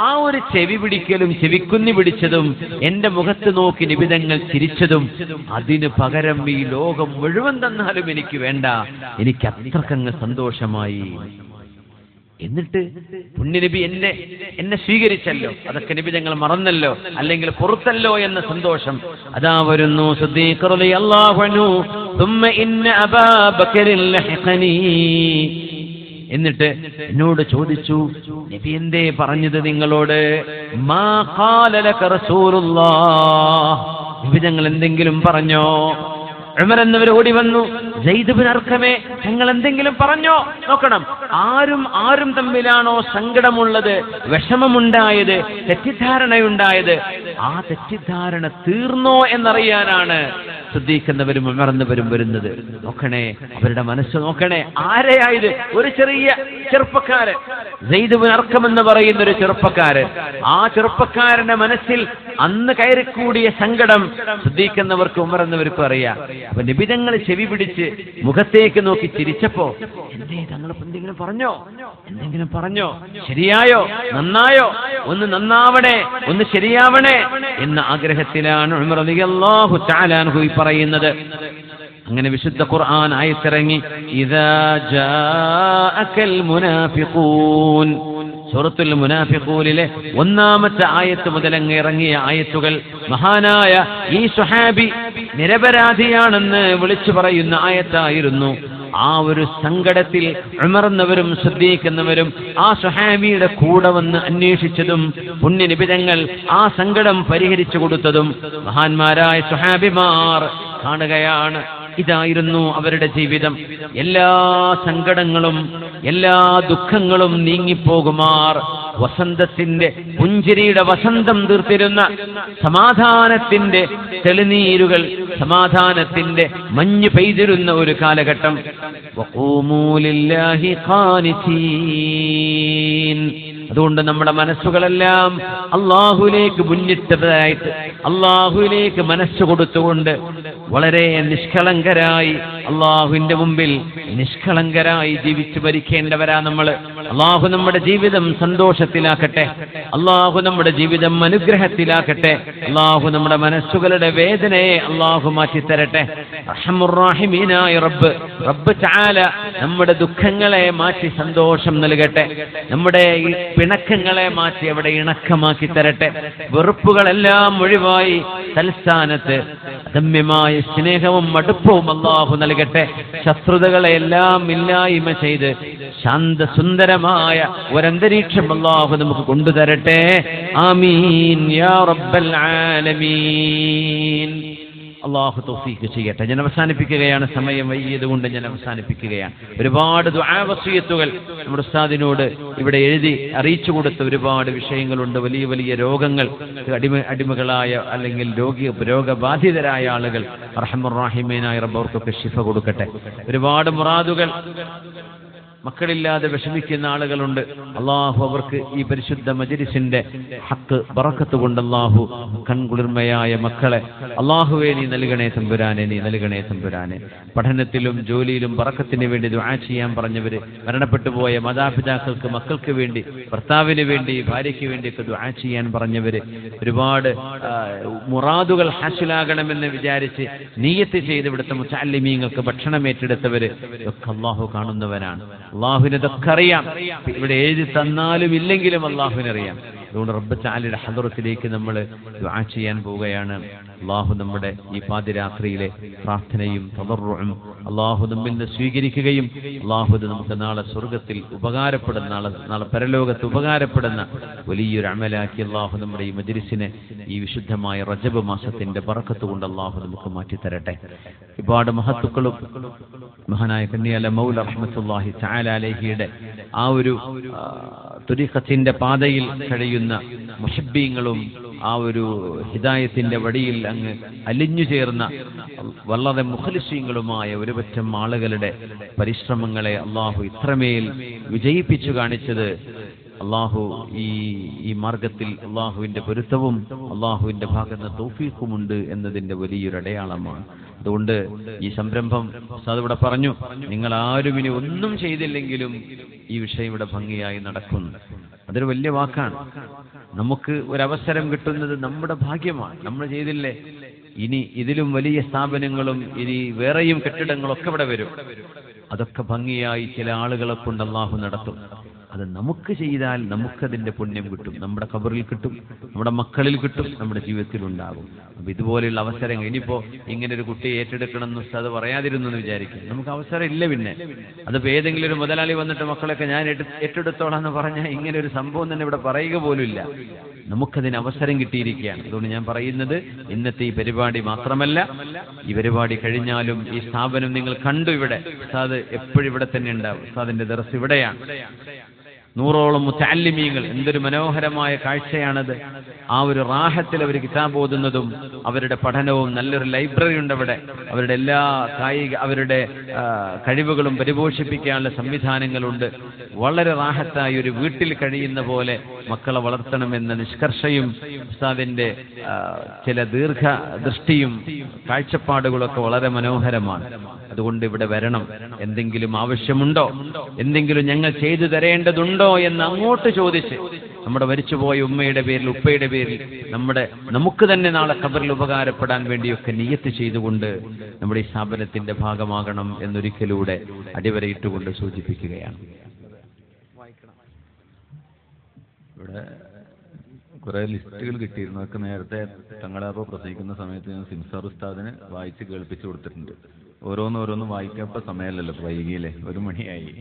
ആ ഒരു ചെവി പിടിക്കലും ചെവിക്കുന്നി പിടിച്ചതും എന്റെ മുഖത്ത് നോക്കി നിബിതങ്ങൾ ചിരിച്ചതും അതിന് പകരം ഈ ലോകം മുഴുവൻ തന്നാലും എനിക്ക് വേണ്ട. എനിക്ക് അത്രക്കങ്ങ് സന്തോഷമായി. എന്നിട്ട് പുണ്യനബി എന്നെ സ്വീകരിച്ചല്ലോ, അതൊക്കെ നബി ഞങ്ങൾ മറന്നല്ലോ, അല്ലെങ്കിൽ പുറത്തല്ലോ എന്ന സന്തോഷം. അതാ വരുന്നു സിദ്ദീഖ് റളിയല്ലാഹു അൻഹു, ثم إن أبا بكر لحقني. എന്നിട്ട് എന്നോട് ചോദിച്ചു, നബി എന്തേ പറഞ്ഞത് നിങ്ങളോട്? മാ ഖാല ലക റസൂലുള്ളാഹ്, നബി ഞങ്ങൾ എന്തെങ്കിലും പറഞ്ഞോ? ഉമർ എന്നവർ ഓടി വന്നു, സയ്യിദ് ഇബ്നു അർഖമേ നിങ്ങൾ എന്തെങ്കിലും പറഞ്ഞോ? നോക്കണം, ആരും തമ്മിലാണോ സങ്കടമുള്ളത്, വിഷമമുണ്ടായത്, തെറ്റിദ്ധാരണയുണ്ടായത്, ആ തെറ്റിദ്ധാരണ തീർന്നോ എന്നറിയാനാണ് സിദ്ദീഖ് എന്നവരും ഉമർ എന്നവരും വരുന്നത്. നോക്കണേ, അവരുടെ മനസ്സ് നോക്കണേ. ആരെയായത്? ഒരു ചെറിയ ചെറുപ്പക്കാരൻ, സയ്യിദ് ഇബ്നു അർഖം എന്ന് പറയുന്ന ഒരു ചെറുപ്പക്കാരൻ. ആ ചെറുപ്പക്കാരന്റെ മനസ്സിൽ അന്ന് കയറിക്കൂടിയ സങ്കടം സിദ്ദീഖ് എന്നവർക്കും ഉമർ എന്നവർക്കും അറിയാം. അപ്പൊ നിബിതങ്ങൾ ചെവി പിടിച്ച് മുഖത്തേക്ക് നോക്കി ചിരിച്ചപ്പോ, എന്തേ തങ്ങൾ എന്തെങ്കിലും പറഞ്ഞോ? ശരിയായോ? നന്നായോ? ഒന്ന് നന്നാവണേ, ഒന്ന് ശരിയാവണേ എന്ന ആഗ്രഹത്തിലാണ് ഉമർ റളിയല്ലാഹു തആല അൻഹു പറയുന്നത്. അങ്ങനെ വിശുദ്ധ ഖുർആൻ ആയത്തിറങ്ങി, ഇദാ ജാഅകൽ മുനാഫിഖൂൻ, സൂറത്തുൽ മുനാഫിഖൂനിലെ 1-ാമത്തെ ആയത്ത് മുതൽ ഇറങ്ങിയ ആയത്തുകൾ മഹാനായ ഈ സ്വഹാബി നിരപരാധിയാണെന്ന് വിളിച്ചു പറയുന്ന ആയത്തായിരുന്നു. ആ ഒരു സങ്കടത്തിൽ ഉമർ എന്നവരും സിദ്ദീഖ് എന്നവരും ആ സ്വഹാബിയുടെ കൂടെ വന്ന് അന്വേഷിച്ചതും പുണ്യനിബിതങ്ങൾ ആ സങ്കടം പരിഹരിച്ചു കൊടുത്തതും മഹാന്മാരായ സ്വഹാബിമാർ കാണുകയാണ്. ഇതായിരുന്നു അവരുടെ ജീവിതം. എല്ലാ സങ്കടങ്ങളും എല്ലാ ദുഃഖങ്ങളും നീങ്ങിപ്പോകുമാർ വസന്തത്തിന്റെ പുഞ്ചിരിയുടെ വസന്തം തീർത്തിരുന്ന, സമാധാനത്തിന്റെ തെളിനീരുകൾ, സമാധാനത്തിന്റെ മഞ്ഞ് പെയ്തിരുന്ന ഒരു കാലഘട്ടം. വഖൂമൂ ലില്ലാഹി ഖാനിതീൻ. അതുകൊണ്ട് നമ്മുടെ മനസ്സുകളെല്ലാം അല്ലാഹുവിലേക്ക് മുന്നിട്ടതായിട്ട്, അല്ലാഹുവിലേക്ക് മനസ്സ് കൊടുത്തുകൊണ്ട് വളരെ നിഷ്കളങ്കരായി അല്ലാഹുവിന്റെ മുമ്പിൽ നിഷ്കളങ്കരായി ജീവിച്ചു ഭരിക്കേണ്ടവരാ നമ്മൾ. അല്ലാഹു നമ്മുടെ ജീവിതം സന്തോഷത്തിലാക്കട്ടെ, അല്ലാഹു നമ്മുടെ ജീവിതം അനുഗ്രഹത്തിലാക്കട്ടെ, അല്ലാഹു നമ്മുടെ മനസ്സുകളുടെ വേദനയെ അല്ലാഹു മാറ്റിത്തരട്ടെ. അർഹമുർ റഹീമീനായ റബ്ബ് തആല നമ്മുടെ ദുഃഖങ്ങളെ മാറ്റി സന്തോഷം നൽകട്ടെ, നമ്മുടെ പിണക്കങ്ങളെ മാറ്റി അവിടെ ഇണക്കമാക്കി തരട്ടെ, വെറുപ്പുകളെല്ലാം ഒഴിവായി തൽസ്ഥാനത്ത് അദമ്യമായ സ്നേഹവും അടുപ്പവും അല്ലാഹു നൽകട്ടെ. ശത്രുതകളെല്ലാം ഇല്ലായ്മ ചെയ്ത് ശാന്തസുന്ദരമായ ഒരന്തരീക്ഷം അല്ലാഹു നമുക്ക് കൊണ്ടുതരട്ടെ. ആമീൻ യാ റബ്ബൽ ആലമീൻ. അല്ലാഹു തൗഫീഖ് ചെയ്യട്ടെ. ഞാൻ അവസാനിപ്പിക്കുകയാണ്, സമയം വൈകിയതുകൊണ്ട് ഞാൻ അവസാനിപ്പിക്കുകയാണ്. ഒരുപാട് ദുആ വസിയത്തുകൾ നമ്മുടെ ഉസ്താദിനോട് ഇവിടെ എഴുതി അറിയിച്ചു കൊടുത്ത ഒരുപാട് വിഷയങ്ങളുണ്ട്. വലിയ വലിയ രോഗങ്ങൾ, അടിമകളായ അല്ലെങ്കിൽ രോഗബാധിതരായ ആളുകൾ, അർഹമുർ റഹീമീനായ റബ്ബ് അവർക്കൊക്കെ ശിഫ കൊടുക്കട്ടെ. ഒരുപാട് മുറാദുകൾ, മക്കളില്ലാതെ വിഷമിക്കുന്ന ആളുകളുണ്ട്. അള്ളാഹു അവർക്ക് ഈ പരിശുദ്ധ മജ്‌ലിസിന്റെ ഹക്ക് ബറക്കത്ത് കൊണ്ട് അള്ളാഹു കൺകുളിർമയായ മക്കളെ അള്ളാഹുവേ നീ നൽകണേ തമ്പുരാനെ, നീ നൽകണേ തമ്പുരാനെ. പഠനത്തിലും ജോലിയിലും ബറക്കത്തിന് വേണ്ടി ദുആ ചെയ്യാൻ പറഞ്ഞവര്, മരണപ്പെട്ടു പോയ മാതാപിതാക്കൾക്ക്, മക്കൾക്ക് വേണ്ടി, ഭർത്താവിന് വേണ്ടി, ഭാര്യയ്ക്ക് വേണ്ടിയൊക്കെ ദുആ ചെയ്യാൻ പറഞ്ഞവര്, ഒരുപാട് മുറാദുകൾ ഹാസിലാകണമെന്ന് വിചാരിച്ച് നിയ്യത്ത് ചെയ്ത് ഇവിടുത്തെ മുതഅല്ലിമീങ്ങൾക്ക് ഭക്ഷണം ഏറ്റെടുത്തവര് ഒക്കെ അള്ളാഹു കാണുന്നവനാണ്. അള്ളാഹുവിന് ഇതൊക്കെ അറിയാം. ഇവിടെ എഴുതി തന്നാലും ഇല്ലെങ്കിലും അള്ളാഹുവിനറിയാം. അതുകൊണ്ട് റബ്ബ് തആലയുടെ ഹദറത്തിലേക്ക് നമ്മൾ ദുആ ചെയ്യാൻ പോവുകയാണ്. അള്ളാഹു നമ്മുടെ ഈ പാതിരാത്രിയിലെ പ്രാർത്ഥനയും തദർറുഉം അള്ളാഹു നമ്മിൽ നിന്ന് സ്വീകരിക്കുകയും അള്ളാഹു നമുക്ക് നാളെ സ്വർഗത്തിൽ ഉപകാരപ്പെടുന്ന, നാളെ പരലോകത്ത് ഉപകാരപ്പെടുന്ന വലിയൊരു അമലാക്കി അള്ളാഹു നമ്മുടെ ഈ മജ്‌ലിസിനെ ഈ വിശുദ്ധമായ റജബ് മാസത്തിന്റെ ബറക്കത്ത് കൊണ്ട് അള്ളാഹു നമുക്ക് മാറ്റിത്തരട്ടെ. ഒരുപാട് മഹത്തുക്കളും മഹാനായ കന്നിയാല മൗല റഹ്മത്തുള്ളാഹി തആല അലൈഹിയുടെ ആ ഒരു തുരീഖത്തിന്റെ പാതയിൽ കഴിയുന്ന മുഹബ്ബീങ്ങളും ആ ഒരു ഹിദായത്തിന്റെ വഴിയിൽ അങ്ങ് അലിഞ്ഞു ചേർന്ന വളരെ മുഖ്ലിസീങ്ങളുമായ ഒരുപറ്റം ആളുകളുടെ പരിശ്രമങ്ങളെ അള്ളാഹു ഇത്രമേൽ വിജയിപ്പിച്ചു കാണിച്ചത് അള്ളാഹു ഈ മാർഗത്തിൽ അള്ളാഹുവിന്റെ പൊരുത്തവും അള്ളാഹുവിന്റെ ഭാഗത്ത് തൗഫീഖുമുണ്ട് എന്നതിന്റെ വലിയൊരു അടയാളമാണ്. അതുകൊണ്ട് ഈ സംരംഭം ഉസ്താദ് ഇവിടെ പറഞ്ഞു, നിങ്ങൾ ആരും ഇനി ഒന്നും ചെയ്തില്ലെങ്കിലും ഈ വിഷയം ഇവിടെ ഭംഗിയായി നടക്കുന്നു. അതൊരു വലിയ വാക്കാണ്. നമുക്ക് ഒരവസരം കിട്ടുന്നത് നമ്മുടെ ഭാഗ്യമാണ്. നമ്മൾ ചെയ്തില്ലേ, ഇനി ഇതിലും വലിയ സ്ഥാപനങ്ങളും ഇനി വേറെയും കെട്ടിടങ്ങളൊക്കെ ഇവിടെ വരും. അതൊക്കെ ഭംഗിയായി ചില ആളുകളെ കൊണ്ട് അള്ളാഹു നടത്തും. അത് നമുക്ക് ചെയ്താൽ നമുക്കതിൻ്റെ പുണ്യം കിട്ടും, നമ്മുടെ ഖബറിൽ കിട്ടും, നമ്മുടെ മക്കളിൽ കിട്ടും, നമ്മുടെ ജീവിതത്തിൽ ഉണ്ടാകും. അപ്പം ഇതുപോലെയുള്ള അവസരങ്ങൾ ഇനിയിപ്പോൾ ഇങ്ങനെ ഒരു കുട്ടിയെ ഏറ്റെടുക്കണം എന്ന് ഉസ്താദ് പറയാതിരുന്നു എന്ന് വിചാരിക്കും, നമുക്ക് അവസരം ഇല്ല. പിന്നെ അതിപ്പോൾ ഏതെങ്കിലും ഒരു മുതലാളി വന്നിട്ട് മക്കളൊക്കെ ഞാൻ ഏറ്റെടുത്തോളാം എന്ന് പറഞ്ഞാൽ ഇങ്ങനെ ഒരു സംഭവം തന്നെ ഇവിടെ പറയുക പോലുമില്ല. നമുക്കതിന് അവസരം കിട്ടിയിരിക്കുകയാണ്. അതുകൊണ്ട് ഞാൻ പറയുന്നത്, ഇന്നത്തെ ഈ പരിപാടി മാത്രമല്ല, ഈ പരിപാടി കഴിഞ്ഞാലും ഈ സ്ഥാപനം നിങ്ങൾ കണ്ടു. ഇവിടെ ഉസ്താദ് എപ്പോഴും ഇവിടെ തന്നെ ഉണ്ടാവും. ഉസ്താദിന്റെ ദർസ് ഇവിടെയാണ്. 100ഓളം മുതഅല്ലിമീങ്ങൾ, എന്തൊരു മനോഹരമായ കാഴ്ചയാണത്. ആ ഒരു റാഹത്തിൽ അവർ കിതാബ് ഓതുന്നതും അവരുടെ പഠനവും, നല്ലൊരു ലൈബ്രറി ഉണ്ട് അവിടെ. അവരുടെ എല്ലാ അവരുടെ കഴിവുകളും പരിപോഷിപ്പിക്കാനുള്ള സംവിധാനങ്ങളുണ്ട്. വളരെ റാഹത്തായി ഒരു വീട്ടിൽ കഴിയുന്ന പോലെ മക്കളെ വളർത്തണമെന്ന നിഷ്കർഷയും ഉസ്താദിന്റെ ചില ദീർഘദൃഷ്ടിയും കാഴ്ചപ്പാടുകളൊക്കെ വളരെ മനോഹരമാണ്. അതുകൊണ്ട് ഇവിടെ വരണം. എന്തെങ്കിലും ആവശ്യമുണ്ടോ, എന്തെങ്കിലും ഞങ്ങൾ ചെയ്തു തരേണ്ടതുണ്ടോ എന്ന് അങ്ങോട്ട് ചോദിച്ച് നമ്മുടെ മരിച്ചുപോയ ഉമ്മയുടെ പേരിൽ, ഉപ്പയുടെ പേരിൽ, നമുക്ക് തന്നെ നാളെ ഖബറിൽ ഉപകാരപ്പെടാൻ വേണ്ടിയൊക്കെ നിയ്യത്ത് ചെയ്തുകൊണ്ട് നമ്മുടെ ഈ സ്ഥാപനത്തിന്റെ ഭാഗമാകണം എന്നൊരിക്കലൂടെ അടിവരയിട്ടുകൊണ്ട് സൂചിപ്പിക്കുകയാണ്. ഇവിടെ കുറെ ലിസ്റ്റുകൾ കിട്ടിയിരുന്നു. അതൊക്കെ നേരത്തെ തങ്ങളപ്പോൾ പ്രസംഗിക്കുന്ന സമയത്ത് ഞാൻ സിംസാർ ഉസ്താദിന് വായിച്ച് കേൾപ്പിച്ചു കൊടുത്തിട്ടുണ്ട്. ഓരോന്നോരോന്നും വായിക്കപ്പോൾ സമയമല്ലല്ലോ, വൈകിയില്ലേ, 1 മണിയായി,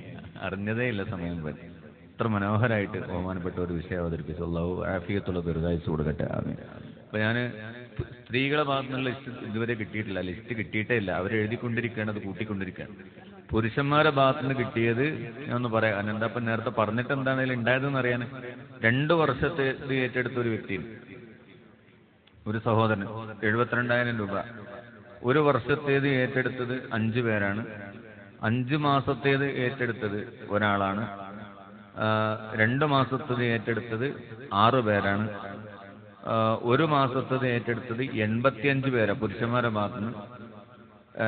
അറിഞ്ഞതേ ഇല്ല സമയം പോലെ. ഇത്ര മനോഹരമായിട്ട് ബഹുമാനപ്പെട്ട ഒരു വിഷയം അവതരിപ്പിച്ചു. അല്ലാഹു ആഫിയത്തുള്ള ദീർഘായുസ്സ് കൊടുക്കട്ടെ. ആമീൻ. അപ്പോൾ ഞാൻ സ്ത്രീകളെ ഭാഗത്തുനിന്നുള്ള ലിസ്റ്റ് ഇതുവരെ കിട്ടിയിട്ടില്ല, ലിസ്റ്റ് കിട്ടിയിട്ടേ ഇല്ല. അവരെഴുതിക്കൊണ്ടിരിക്കുകയാണ്, അത് കൂട്ടിക്കൊണ്ടിരിക്കുകയാണ്. പുരുഷന്മാരുടെ ഭാഗത്തുനിന്ന് കിട്ടിയത് ഞാൻ ഒന്ന് പറയാം. എന്താ ഇപ്പം നേരത്തെ പറഞ്ഞിട്ട് എന്താണെങ്കിലും ഉണ്ടായതെന്ന് അറിയാൻ, 2 വർഷത്തെ ഇത് ഏറ്റെടുത്ത ഒരു വ്യക്തിന്, ഒരു സഹോദരന് 72,000 രൂപ. 1 വർഷത്തേത് ഏറ്റെടുത്തത് 5 പേരാണ്. 5 മാസത്തേത് ഏറ്റെടുത്തത് ഒരാളാണ്. 2 മാസത്തേത് ഏറ്റെടുത്തത് 6 പേരാണ്. 1 മാസത്തേത് ഏറ്റെടുത്തത് 85 പേരാണ് പുരുഷന്മാരുടെ ഭാഗത്തുനിന്ന്.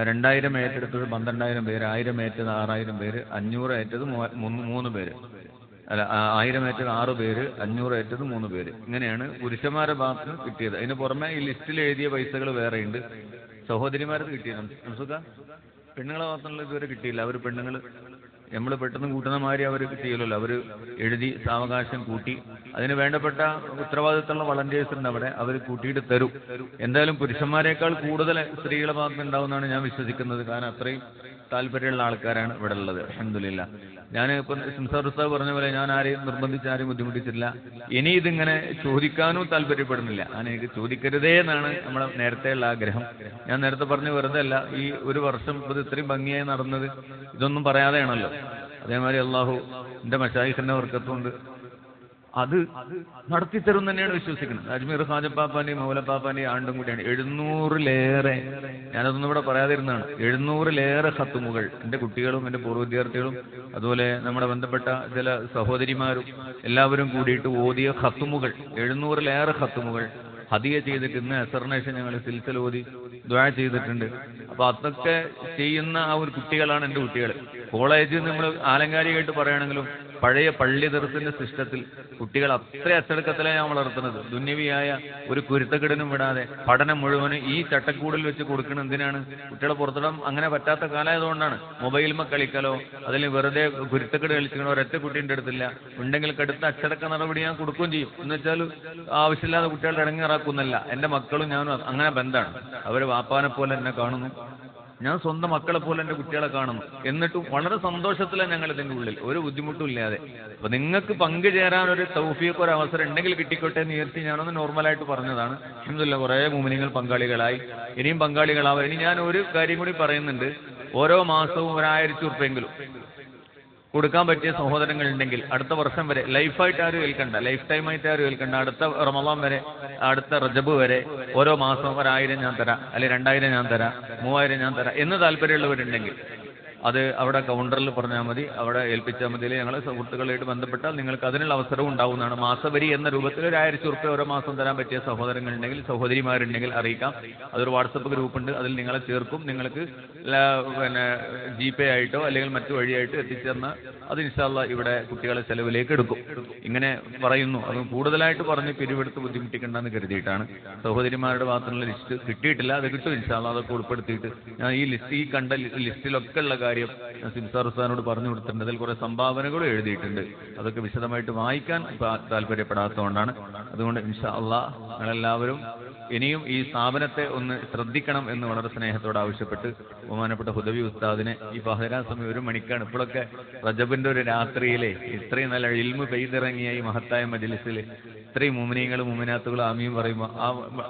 2000 ഏറ്റെടുത്തത് 12,000 പേര്, 1000 ഏറ്റത് 6,000 പേര്, 500 ഏറ്റത് 3 പേര്, അല്ല 1000 ഏറ്റത് 6 പേര്, 500 ഏറ്റത് 3 പേര്. ഇങ്ങനെയാണ് പുരുഷന്മാരുടെ ഭാഗത്ത് കിട്ടിയത്. അതിന് പുറമെ ഈ ലിസ്റ്റിൽ എഴുതിയ പൈസകൾ വേറെയുണ്ട്. സഹോദരിമാരത് കിട്ടിയത് സുഖ, പെണ്ണുങ്ങളെ ഭാഗത്തുള്ള ഇതുവരെ കിട്ടിയില്ല. അവർ പെണ്ണുങ്ങൾ നമ്മൾ പെട്ടെന്ന് കൂട്ടുന്ന മാതിരി അവർ ചെയ്യലല്ലോ. അവർ എഴുതി സാവകാശം കൂട്ടി, അതിന് വേണ്ടപ്പെട്ട ഉത്തരവാദിത്തമുള്ള വളണ്ടിയേഴ്സ് ഉണ്ട് അവിടെ, അവർ കൂട്ടിയിട്ട് തരും. എന്തായാലും പുരുഷന്മാരെക്കാൾ കൂടുതൽ സ്ത്രീകളെ ഭാഗത്ത് ഉണ്ടാവുമെന്നാണ് ഞാൻ വിശ്വസിക്കുന്നത്. കാരണം അത്രയും താല്പര്യമുള്ള ആൾക്കാരാണ് ഇവിടെ ഉള്ളത്. അൽഹംദുലില്ലാഹ്. ഞാൻ ഇപ്പം സിംസാർ ഉസ്താദ് പറഞ്ഞ പോലെ ഞാൻ ആരെയും നിർബന്ധിച്ച് ആരെയും ബുദ്ധിമുട്ടിച്ചിട്ടില്ല. ഇനി ഇതിങ്ങനെ ചോദിക്കാനും താല്പര്യപ്പെടുന്നില്ല. എനിക്ക് ചോദിക്കരുതേ എന്നാണ് നമ്മുടെ നേരത്തെയുള്ള ആഗ്രഹം. ഞാൻ നേരത്തെ പറഞ്ഞ് വെറുതെ അല്ല, ഈ 1 വർഷം ഇത് ഇത്രയും ഭംഗിയായി നടന്നത് ഇതൊന്നും പറയാതെയാണല്ലോ. അതേമാതിരി അള്ളാഹു എൻ്റെ മശായിഖിന്റെ വർക്കത്തുകൊണ്ട് അത് നടത്തിത്തരും തന്നെയാണ് വിശ്വസിക്കുന്നത്. അജ്മീർ ഖാജപ്പാപ്പാന്റെയും മൗലപ്പാപ്പാന്റെയും ആണ്ടും കൂടിയാണ്. 700-ലേറെ, ഞാനതൊന്നും ഇവിടെ പറയാതിരുന്നതാണ്, 700-ലേറെ ഖത്തുമുകൾ എൻ്റെ കുട്ടികളും എൻ്റെ പൂർവ്വ വിദ്യാർത്ഥികളും അതുപോലെ നമ്മുടെ ബന്ധപ്പെട്ട ചില സഹോദരിമാരും എല്ലാവരും കൂടിയിട്ട് ഓതിയ ഖത്തുമുകൾ, 700-ലേറെ ഖത്തുമുകൾ ഹദിയ ചെയ്തിട്ട് ഇന്ന് അസറിനേഷൻ ഞങ്ങൾ സിൽസില ഓതി ദുആ ചെയ്തിട്ടുണ്ട്. അപ്പൊ അതൊക്കെ ചെയ്യുന്ന ആ ഒരു കുട്ടികളാണ് എൻ്റെ കുട്ടികൾ. കോളേജിൽ നമ്മൾ ആലങ്കാരികമായിട്ട് പറയുകയാണെങ്കിലും പഴയ പള്ളി ദർസിന്റെ സിസ്റ്റത്തിൽ കുട്ടികൾ അത്ര അച്ചടക്കത്തിലാണ് ഞാൻ വളർത്തുന്നത്. ദുന്യവിയായ ഒരു കുരുത്തക്കെടിനും വിടാതെ പഠനം മുഴുവനും ഈ ചട്ടക്കൂടിൽ വെച്ച് കൊടുക്കണം. എന്തിനാണ്? കുട്ടികളെ പുറത്തിടാൻ അങ്ങനെ പറ്റാത്ത കാലമായതുകൊണ്ടാണ്. മൊബൈൽമ കളിക്കലോ അതിൽ വെറുതെ കുരുത്തക്കെട് കളിച്ചിക്കണോ ഒരൊറ്റ കുട്ടീൻ്റെ അടുത്തില്ല. ഉണ്ടെങ്കിൽ കടുത്ത അച്ചടക്ക നടപടി ഞാൻ കൊടുക്കുകയും ചെയ്യും. എന്ന് വെച്ചാൽ ആവശ്യമില്ലാതെ കുട്ടികളുടെ ഇടങ്ങേറാക്കുന്നല്ല. എൻ്റെ മക്കളും ഞാനും അങ്ങനെ ബന്ധമാണ്. അവർ വാപ്പാനെ പോലെ എന്നെ കാണുന്നു, ഞാൻ സ്വന്തം മക്കളെ പോലെ എൻ്റെ കുട്ടികളെ കാണുന്നു. എന്നിട്ടും വളരെ സന്തോഷത്തിലാണ് ഞങ്ങൾ ഇതിൻ്റെ ഉള്ളിൽ, ഒരു ബുദ്ധിമുട്ടും ഇല്ലാതെ. അപ്പൊ നിങ്ങൾക്ക് പങ്കുചേരാൻ ഒരു തൗഫീഖ്, ഒരു അവസരം ഉണ്ടെങ്കിൽ കിട്ടിക്കോട്ടെ എന്ന് വിചാരിച്ച് ഞാനൊന്ന് നോർമലായിട്ട് പറഞ്ഞതാണ്. അൽഹംദുലില്ലാഹ് കുറേ മുഅ്മിനീങ്ങൾ പങ്കാളികളായി, ഇനിയും പങ്കാളികളാവും. ഇനി ഞാൻ ഒരു കാര്യം കൂടി പറയുന്നുണ്ട്. ഓരോ മാസവും 1000 ഉറുപ്പികയെങ്കിലും കൊടുക്കാൻ പറ്റിയ സഹോദരങ്ങളുണ്ടെങ്കിൽ അടുത്ത വർഷം വരെ ലൈഫായിട്ട് ആരും ഏൽക്കണ്ട, ലൈഫ് ടൈമായിട്ട് ആരും ഏൽക്കണ്ട, അടുത്ത റമളാൻ വരെ, അടുത്ത റജബ് വരെ ഓരോ മാസം 1000 ഞാൻ തരാം, അല്ലെങ്കിൽ 2000 ഞാൻ തരാം, 3000 ഞാൻ തരാം എന്ന് താല്പര്യമുള്ളവരുണ്ടെങ്കിൽ അത് അവിടെ കൗണ്ടറിൽ പറഞ്ഞാൽ മതി, അവിടെ ഏൽപ്പിച്ചാൽ മതി. ഞങ്ങളെ സുഹൃത്തുക്കളായിട്ട് ബന്ധപ്പെട്ടാൽ നിങ്ങൾക്ക് അതിനുള്ള അവസരവും ഉണ്ടാവുന്നതാണ്. മാസവരി എന്ന രൂപത്തിൽ 1000 ഉറുപ്പിക ഓരോ മാസം തരാൻ പറ്റിയ സഹോദരങ്ങളുണ്ടെങ്കിൽ, സഹോദരിമാരുണ്ടെങ്കിൽ അറിയിക്കാം. അതൊരു വാട്സപ്പ് ഗ്രൂപ്പുണ്ട്, അതിൽ നിങ്ങളെ ചേർക്കും. നിങ്ങൾക്ക് പിന്നെ GPay ആയിട്ടോ അല്ലെങ്കിൽ മറ്റു വഴിയായിട്ടോ എത്തിച്ചേർന്നാൽ അത് ഇൻഷാ അല്ലാഹ് ഇവിടെ കുട്ടികളെ ചെലവിലേക്ക് എടുക്കും. ഇങ്ങനെ പറയുന്നു. അത് കൂടുതലായിട്ട് പറഞ്ഞ് പിരിവെടുത്ത് ബുദ്ധിമുട്ടിക്കണ്ടെന്ന് കരുതിയിട്ടാണ്. സഹോദരിമാരുടെ ഭാഗത്തുള്ള ലിസ്റ്റ് കിട്ടിയിട്ടില്ല, അത് കിട്ടും ഇൻഷാ അല്ലാഹ്. അതൊക്കെ ഉൾപ്പെടുത്തിയിട്ട് ഞാൻ ഈ കണ്ട ലിസ്റ്റിലൊക്കെ ഉള്ള കാര്യങ്ങൾ കാര്യം സിംസാർ ഉസ്താദിനോട് പറഞ്ഞു കൊടുത്തിട്ടുണ്ട്. അതിൽ കുറെ സംഭാവനകളും എഴുതിയിട്ടുണ്ട്. അതൊക്കെ വിശദമായിട്ട് വായിക്കാൻ താല്പര്യപ്പെടാത്തതുകൊണ്ടാണ്. അതുകൊണ്ട് ഇൻഷാ അള്ളാഹ് നിങ്ങളെല്ലാവരും ഇനിയും ഈ സ്ഥാപനത്തെ ഒന്ന് ശ്രദ്ധിക്കണം എന്ന് വളരെ സ്നേഹത്തോട് ആവശ്യപ്പെട്ട് ബഹുമാനപ്പെട്ട ഹുദവി ഉസ്താദിനെ ഈ പഹരാ സമയം 1 മണിക്കാണ്. ഇപ്പോഴൊക്കെ റജബിന്റെ ഒരു രാത്രിയിലെ ഇത്രയും നല്ല ഇൽമു പെയ്തിറങ്ങിയ ഈ മഹത്തായ മജ്ലിസിൽ ഇത്രയും മുഅ്മിനീങ്ങളും മുഅ്മിനാത്തുകളും ആമീൻ പറയുമ്പോൾ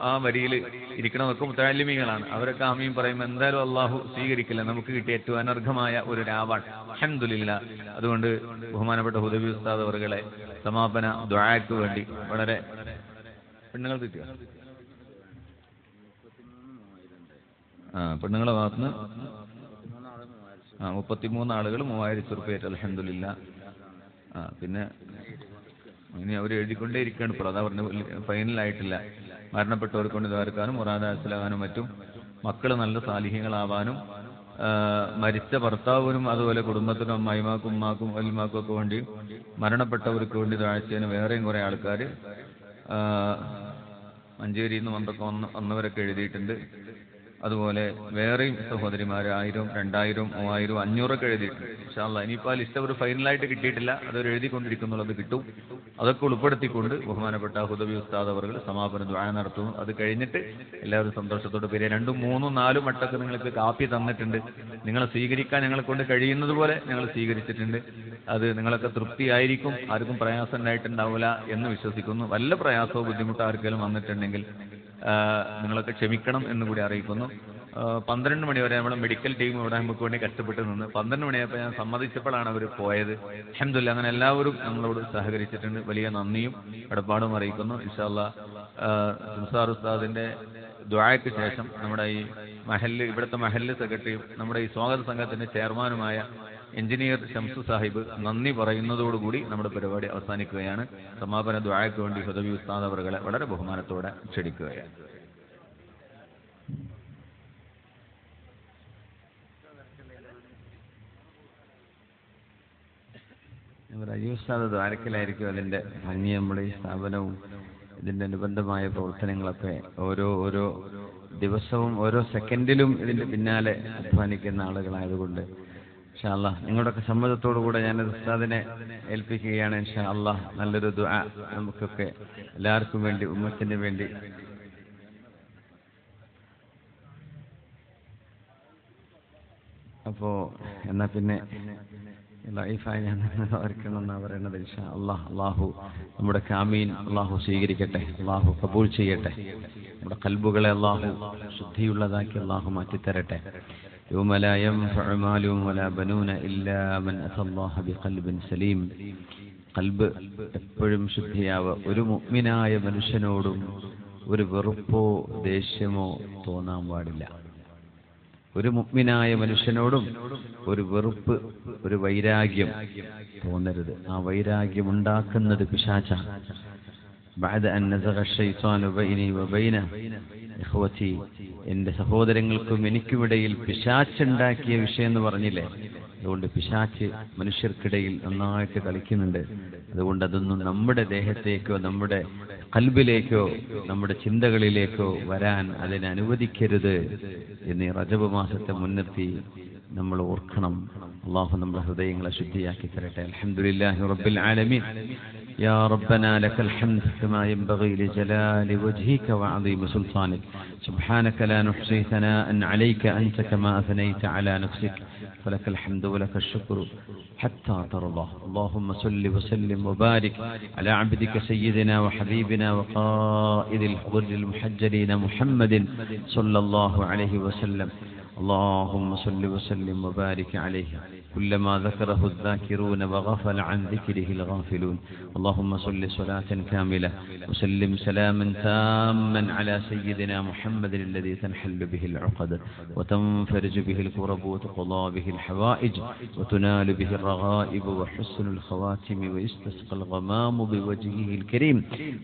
ആ വരിയിൽ ഇരിക്കണമൊക്കെ മുതഅല്ലിമീങ്ങളാണ്. അവരൊക്കെ ആമീൻ പറയുമ്പോൾ എന്തായാലും അള്ളാഹു സ്വീകരിക്കില്ല. നമുക്ക് കിട്ടിയ ഏറ്റവും അനർഘമായ ഒരു രാവാണ്. അൽഹംദുലില്ലാ. അതുകൊണ്ട് ബഹുമാനപ്പെട്ട ഹുദവി ഉസ്താദ് അവരുടെ സമാപന ദുആക്ക് വേണ്ടി വളരെ പെണ്ണുങ്ങൾ കിട്ടിയ പെണ്ണുങ്ങളെ ഭാഗത്തുനിന്ന് 33 ആളുകൾ 3000 രൂപ. അൽഹംദുലില്ലാ. പിന്നെ ഇനി അവർ എഴുതിക്കൊണ്ടേ ഇരിക്കുകയാണ്. ഇപ്പോൾ അതാ പറഞ്ഞ ഫൈനലായിട്ടില്ല. മരണപ്പെട്ടവർക്ക് കൊണ്ട് ദ്വാരക്കാനും മുറാദാസിലാകാനും മറ്റും മക്കൾ നല്ല സാലിഹ്യങ്ങളാവാനും മരിച്ച ഭർത്താവിനും അതുപോലെ കുടുംബത്തിനും അമ്മായിമാക്കും ഉമ്മാക്കും വല്യമാക്കും ഒക്കെ വേണ്ടി മരണപ്പെട്ടവർക്ക് വേണ്ടി താഴ്ചന് വേറെയും കുറേ ആൾക്കാർ മഞ്ചേരിയിൽ നിന്ന് വന്നവരൊക്കെ എഴുതിയിട്ടുണ്ട്. അതുപോലെ വേറെയും സഹോദരിമാർ 1000, 2000, 3000, 500 ഒക്കെ എഴുതിയിട്ടുണ്ട്. ഇൻഷാ അല്ലാഹ് ഇനിയിപ്പോൾ ആ ലിസ്റ്റ് അവർ ഫൈനലായിട്ട് കിട്ടിയിട്ടില്ല. അതൊരു എഴുതിക്കൊണ്ടിരിക്കുന്നുള്ളത് കിട്ടും. അതൊക്കെ ഉൾപ്പെടുത്തിക്കൊണ്ട് ബഹുമാനപ്പെട്ട ഹുദവി ഉസ്താദ് അവർ സമാപന ദുആ നടത്തുന്നു. അത് കഴിഞ്ഞിട്ട് എല്ലാവരും സന്തോഷത്തോടെ പേര് 2, 3, 4 മട്ടൊക്കെ നിങ്ങൾക്ക് കാപ്പി തന്നിട്ടുണ്ട്. നിങ്ങളെ സ്വീകരിക്കാൻ ഞങ്ങളെ കൊണ്ട് കഴിയുന്നത് പോലെ ഞങ്ങൾ സ്വീകരിച്ചിട്ടുണ്ട്. അത് നിങ്ങളൊക്കെ തൃപ്തിയായിരിക്കും. ആർക്കും പ്രയാസം ഉണ്ടായിട്ടുണ്ടാവില്ല എന്ന് വിശ്വസിക്കുന്നു. വല്ല പ്രയാസമോ ബുദ്ധിമുട്ടോ ആർക്കെങ്കിലും വന്നിട്ടുണ്ടെങ്കിൽ നിങ്ങളൊക്കെ ക്ഷമിക്കണം എന്നുകൂടി അറിയിക്കുന്നു. 12 മണി വരെ നമ്മുടെ മെഡിക്കൽ ടീം ഇവിടെ നമുക്ക് വേണ്ടി കഷ്ടപ്പെട്ട് നിന്ന് 12 മണിയായപ്പോൾ ഞാൻ സമ്മതിച്ചപ്പോഴാണ് അവർ പോയത്. അൽഹംദുലില്ലാ. അങ്ങനെ എല്ലാവരും നമ്മളോട് സഹകരിച്ചിട്ടുണ്ട്. വലിയ നന്ദിയും കടപ്പാടും അറിയിക്കുന്നു. ഇൻഷാ അല്ലാഹ് സിംസാർ ഉസ്താദിന്റെ ദുആയ്ക്ക് ശേഷം നമ്മുടെ ഈ ഇവിടുത്തെ മഹല്ല് സെക്രട്ടറിയും നമ്മുടെ ഈ സ്വാഗത സംഘത്തിന്റെ ചെയർമാനുമായ എഞ്ചിനീയർ ഷംസു സാഹിബ് നന്ദി പറയുന്നതോടുകൂടി നമ്മുടെ പരിപാടി അവസാനിക്കുകയാണ്. സമാപന ദുആയ്ക്ക് വേണ്ടി ഹുദവി ഉസ്താദ് അവരെ വളരെ ബഹുമാനത്തോടെ ക്ഷണിക്കുകയാണ്. റജീവ് ഉസ്താദ് ദ്വാരക്കലായിരിക്കും അതിൻ്റെ ഭംഗി. നമ്മുടെ ഈ സ്ഥാപനവും ഇതിൻ്റെ അനുബന്ധമായ പ്രവർത്തനങ്ങളൊക്കെ ഓരോ ദിവസവും ഓരോ സെക്കൻഡിലും ഇതിൻ്റെ പിന്നാലെ അധ്വാനിക്കുന്ന ആളുകളായതുകൊണ്ട് ഇൻഷാ അല്ലാഹ് നിങ്ങളുടെയൊക്കെ സമ്മതത്തോടു കൂടെ ഞാൻ ഉസ്താദിനെ ഏൽപ്പിക്കുകയാണ്. ഇൻഷാ അല്ലാഹ് നല്ലൊരു ദുആ നമുക്കൊക്കെ എല്ലാവർക്കും വേണ്ടി ഉമ്മത്തിന് വേണ്ടി അപ്പോൾ എന്നാൽ പിന്നെ ലൈഫായി ഞാൻ ഓർക്കണമെന്നാണ് പറയുന്നത്. ഇൻഷാ അല്ലാഹ് അള്ളാഹു നമ്മുടെ കാമീൻ അള്ളാഹു സ്വീകരിക്കട്ടെ. അള്ളാഹു കബൂൽ ചെയ്യട്ടെ. നമ്മുടെ ഖൽബുകളെ അള്ളാഹു ശുദ്ധിയുള്ളതാക്കി അള്ളാഹു മാറ്റിത്തരട്ടെ. يوم لا ينفع مال ولا بنون إلا من أتى الله بقلب سليم. ഖൽബ് എപ്പോഴും ശുദ്ധിയാവ. ഒരു മുഅ്മിനായ മനുഷ്യനോടും ഒരു വെറുപ്പോ ദേഷ്യമോ തോന്നാൻ പാടില്ല. ഒരു മുഅ്മിനായ മനുഷ്യനോടും ഒരു വെറുപ്പ്, ഒരു വൈരാഗ്യം തോന്നരുത്. ആ വൈരാഗ്യം ഉണ്ടാക്കുന്നത് പിശാചാണ്. بعد أن نزغ الشيطان بيني وبينه ഇഖ്വതി, എൻ്റെ സഹോദരങ്ങൾക്കും എനിക്കുമിടയിൽ പിശാച്ചുണ്ടാക്കിയ വിഷയം എന്ന് പറഞ്ഞില്ലേ. അതുകൊണ്ട് പിശാച്ച് മനുഷ്യർക്കിടയിൽ നന്നായിട്ട് കളിക്കുന്നുണ്ട്. അതുകൊണ്ട് അതൊന്നും നമ്മുടെ ദേഹത്തേക്കോ നമ്മുടെ ഖൽബിലേക്കോ നമ്മുടെ ചിന്തകളിലേക്കോ വരാൻ അതിനെ അനുവദിക്കരുത് എന്ന് റജബ് മാസത്തെ മുൻനിർത്തി നമ്മൾ ഓർക്കണം. അള്ളാഹു നമ്മുടെ ഹൃദയങ്ങളെ ശുദ്ധിയാക്കി തരട്ടെ. അൽഹംദുലില്ലാഹി റബ്ബിൽ ആലമീൻ. يا ربنا لك الحمد كما ينبغي لجلال وجهك وعظيم سلطانك. سبحانك لا نحصي ثناء عليك أنت كما أثنيت على نفسك. فلك الحمد ولك الشكر حتى ترضى. اللهم صل وسلم وبارك على عبدك سيدنا وحبيبنا وقائد الغر المحجلين محمد صلى الله عليه وسلم. اللهم صل وسلم وبارك عليه كلما ذكره الذاكرون وغفل عن ذكره الغافلون. اللهم صل صلاة كاملة وسلم سلاما تاما على سيدنا محمد الذي تنحل به العقد وتنفرج به الكرب وتقضى به الحوائج وتنال به الرغائب وحسن الخواتم ويستسقى الغمام بوجهه الكريم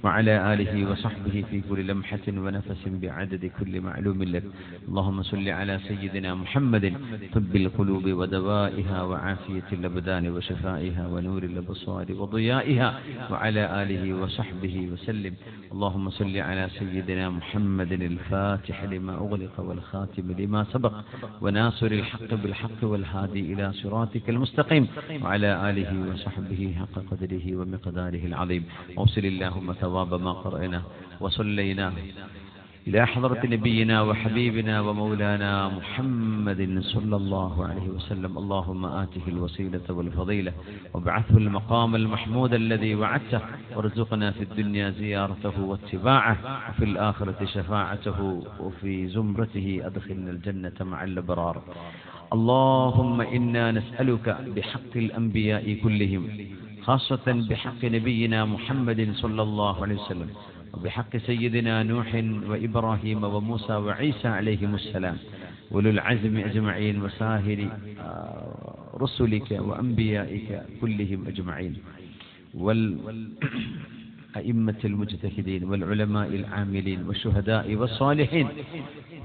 وعلى آله وصحبه في كل لمحة ونفس بعدد كل معلوم لك. اللهم صل على سيدنا سيدنا محمد طب القلوب ودوائها وعافية الأبدان وشفائها ونور الأبصار وضيائها وعلى آله وصحبه وسلم. اللهم صل على سيدنا محمد الفاتح لما أغلق والخاتم لما سبق وناصر الحق بالحق والهادي إلى صراطك المستقيم وعلى آله وصحبه حق قدره ومقداره العظيم. أوصل اللهم ثواب ما قرأنا وصلينا إلى حضرة نبينا وحبيبنا ومولانا محمد صلى الله عليه وسلم. اللهم آته الوسيلة والفضيلة وابعثه المقام المحمود الذي وعدته وارزقنا في الدنيا زيارته واتباعه وفي الآخرة شفاعته وفي زمرته أدخلنا الجنة مع الأبرار. اللهم إنا نسألك بحق الأنبياء كلهم خاصة بحق نبينا محمد صلى الله عليه وسلم وبحق سيدنا نوح وإبراهيم وموسى وعيسى عليهم السلام أولو العزم أجمعين وسائر رسلك وأنبيائك كلهم أجمعين والأئمة المجتهدين والعلماء العاملين والشهداء والصالحين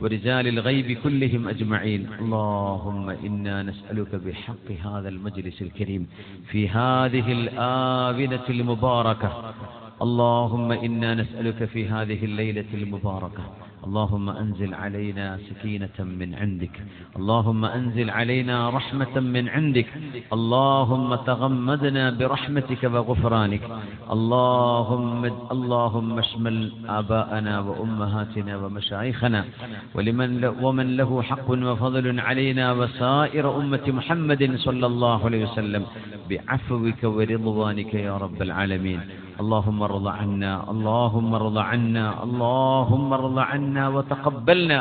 ورجال الغيب كلهم أجمعين. اللهم إنا نسألك بحق هذا المجلس الكريم في هذه الآونة المباركة. اللهم إنا نسألك في هذه الليلة المباركة اللهم أنزل علينا سكينة من عندك، اللهم أنزل علينا رحمة من عندك، اللهم تغمدنا برحمتك وغفرانك. اللهم اشمل آباءنا وأمهاتنا ومشايخنا ومن له حق وفضل علينا وسائر أمة محمد صلى الله عليه وسلم بعفوك ورضوانك يا رب العالمين. اللهم ارض عنا، اللهم ارض عنا، اللهم ارض عنا وتقبلنا،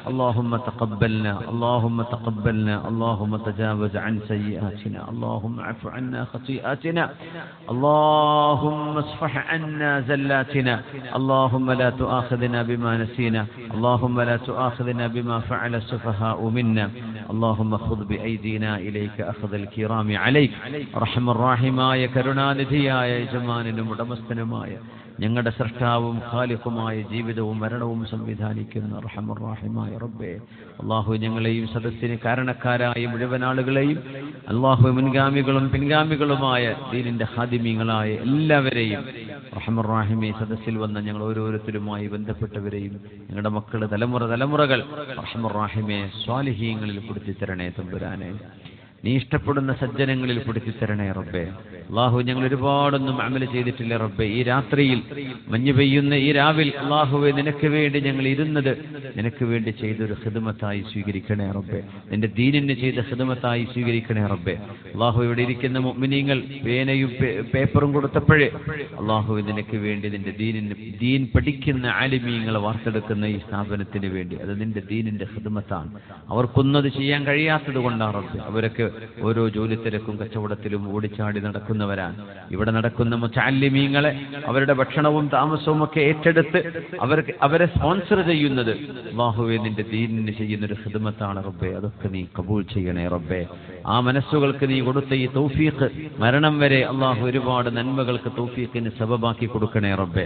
اللهم تقبلنا، اللهم تقبلنا، اللهم تجاوز عن سيئاتنا، اللهم اعف عنا خطيئاتنا، اللهم اصفح عنا زلاتنا، اللهم لا تؤاخذنا بما نسينا، اللهم لا تؤاخذنا بما فعل السفهاء منا، اللهم خذ بأيدينا إليك أخذ الكرام عليك. رحم الراحماയ കരുണാനിധിയായ യജമാനനും ഉടമസ്ഥനുമായ ഞങ്ങളുടെ സൃഷ്ടാവും ഖാലിഖുമായ ജീവിതവും മരണവും സംവിധാനിക്കുന്ന റഹ്മർ റഹീമായ റബ്ബേ, അല്ലാഹു ഞങ്ങളെയും സദസ്സിന് കാരണക്കാരായ മുഴുവൻ ആളുകളെയും, അല്ലാഹു മുൻഗാമികളും പിൻഗാമികളുമായ ദീനിന്റെ ഖാദിമീങ്ങളായ എല്ലാവരെയും, റഹ്മർ റഹീമേ സദസ്സിൽ വന്ന ഞങ്ങൾ ഓരോരുത്തരുമായി ബന്ധപ്പെട്ടവരെയും ഞങ്ങളുടെ മക്കളുടെ തലമുറകൾ റഹ്മർ റഹീമേ സ്വാലിഹീങ്ങളിൽ പെടുത്തി തരണേ തമ്പുരാനെ. നീ ഇഷ്ടപ്പെടുന്ന സജ്ജനങ്ങളിൽ പെടുത്തി തരണേ റബ്ബേ. അല്ലാഹു ഞങ്ങൾ ഒരുപാടൊന്നും അമൽ ചെയ്തിട്ടില്ല റബ്ബേ. ഈ രാത്രിയിൽ മഞ്ഞ് പെയ്യുന്ന ഈ രാവിൽ അല്ലാഹുവേ നിനക്ക് വേണ്ടി ഞങ്ങൾ ഇരുന്നത് നിനക്ക് വേണ്ടി ചെയ്തൊരു ഖിദ്മത്തായി സ്വീകരിക്കണേ റബ്ബേ. നിന്റെ ദീനിന് ചെയ്ത ഖിദ്മത്തായി സ്വീകരിക്കണേ റബ്ബേ. അല്ലാഹു ഇവിടെ ഇരിക്കുന്ന മുഅ്മിനീങ്ങൾ പേനയും പേപ്പറും കൊടുത്തപ്പോഴേ അല്ലാഹുവേ നിനക്ക് വേണ്ടി നിന്റെ ദീൻ പഠിക്കുന്ന ആലിമീങ്ങളെ വാർത്തെടുക്കുന്ന ഈ സ്ഥാപനത്തിന് വേണ്ടി അത് നിന്റെ ദീനിന്റെ ഖിദ്മത്താണ്. അവർക്കൊന്നത് ചെയ്യാൻ കഴിയാത്തത് കൊണ്ടാണ് റബ്ബേ. അവരൊക്കെ ഓരോ ജോലി തിരക്കും കച്ചവടത്തിലും ഓടിച്ചാടി നടക്കുന്നവരാണ്. ഇവിടെ നടക്കുന്ന മുതഅല്ലിമീങ്ങളെ അവരുടെ ഭക്ഷണവും താമസവും ഒക്കെ ഏറ്റെടുത്ത് അവരെ സ്പോൺസർ ചെയ്യുന്നത് അല്ലാഹുവേ നിന്റെ ദീനിന് ചെയ്യുന്നൊരു ഖിദ്മത്താണ് റബ്ബേ. അതൊക്കെ നീ കബൂൽ ചെയ്യണേ റബ്ബേ. ആ മനസ്സുകൾക്ക് നീ കൊടുത്ത ഈ തൗഫീഖ് മരണം വരെ അല്ലാഹു ഒരുപാട് നന്മകൾക്ക് തൗഫീഖിന് സബബാക്കി കൊടുക്കണേ റബ്ബേ.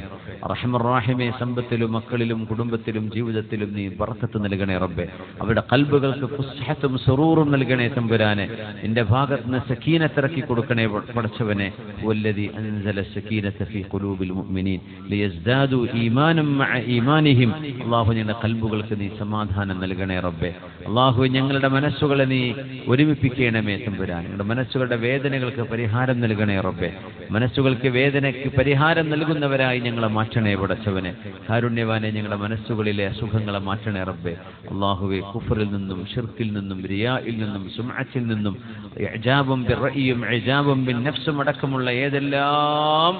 റഹ്മർ റഹീമേ സമ്പത്തിലും മക്കളിലും കുടുംബത്തിലും ജീവിതത്തിലും നീ ബർക്കത്ത് നൽകണേ റബ്ബേ. അവരുടെ ഖൽബുകൾക്ക് ഫുസ്ഹത്തും സുറൂറും നൽകണേ തമ്പുരാനെ. നിന്റെ ഭാഗത്ത് നിന്ന് സക്കീനത്ത് ഇറക്കി കൊടുക്കണേ പടച്ചവനെ. വല്ലദി അൻസല സക്കീനത ഫീ ഖുലൂബിൽ മുഅ്മിനീൻ ലിയസ്ദാദു ഈമാനം മഅ ഈമാനിഹിം. അല്ലാഹു ഞങ്ങളുടെ ഖൽബുകൾക്ക് നീ സമാധാനം നൽകണേ റബ്ബേ. അല്ലാഹു ഞങ്ങളുടെ മനസ്സുകളെ നീ ഒരുമിപ്പിക്കണമേ തമ്പുരാനെ. ഞങ്ങളുടെ മനസ്സുകളുടെ വേദനകൾക്ക് പരിഹാരം നൽകണേ റബ്ബേ. മനസ്സുകൾക്ക് വേദനയ്ക്ക് പരിഹാരം നൽകുന്നവരായി ഞങ്ങളെ മാറ്റണേ പടച്ചവനെ. കാരുണ്യവാനെ ഞങ്ങളുടെ മനസ്സുകളിലെ അസുഖങ്ങളെ മാറ്റണേ റബ്ബേ. അല്ലാഹുവേ കുഫറിൽ നിന്നും ഷിർക്കിൽ നിന്നും റിയായിൽ നിന്നും സുംഅത്തിൽ നിന്നും ഇഅജാബും ബിർറഇയും ഇഅജാബും ബിന്നഫ്സും അടക്കമുള്ള ഏതെല്ലാം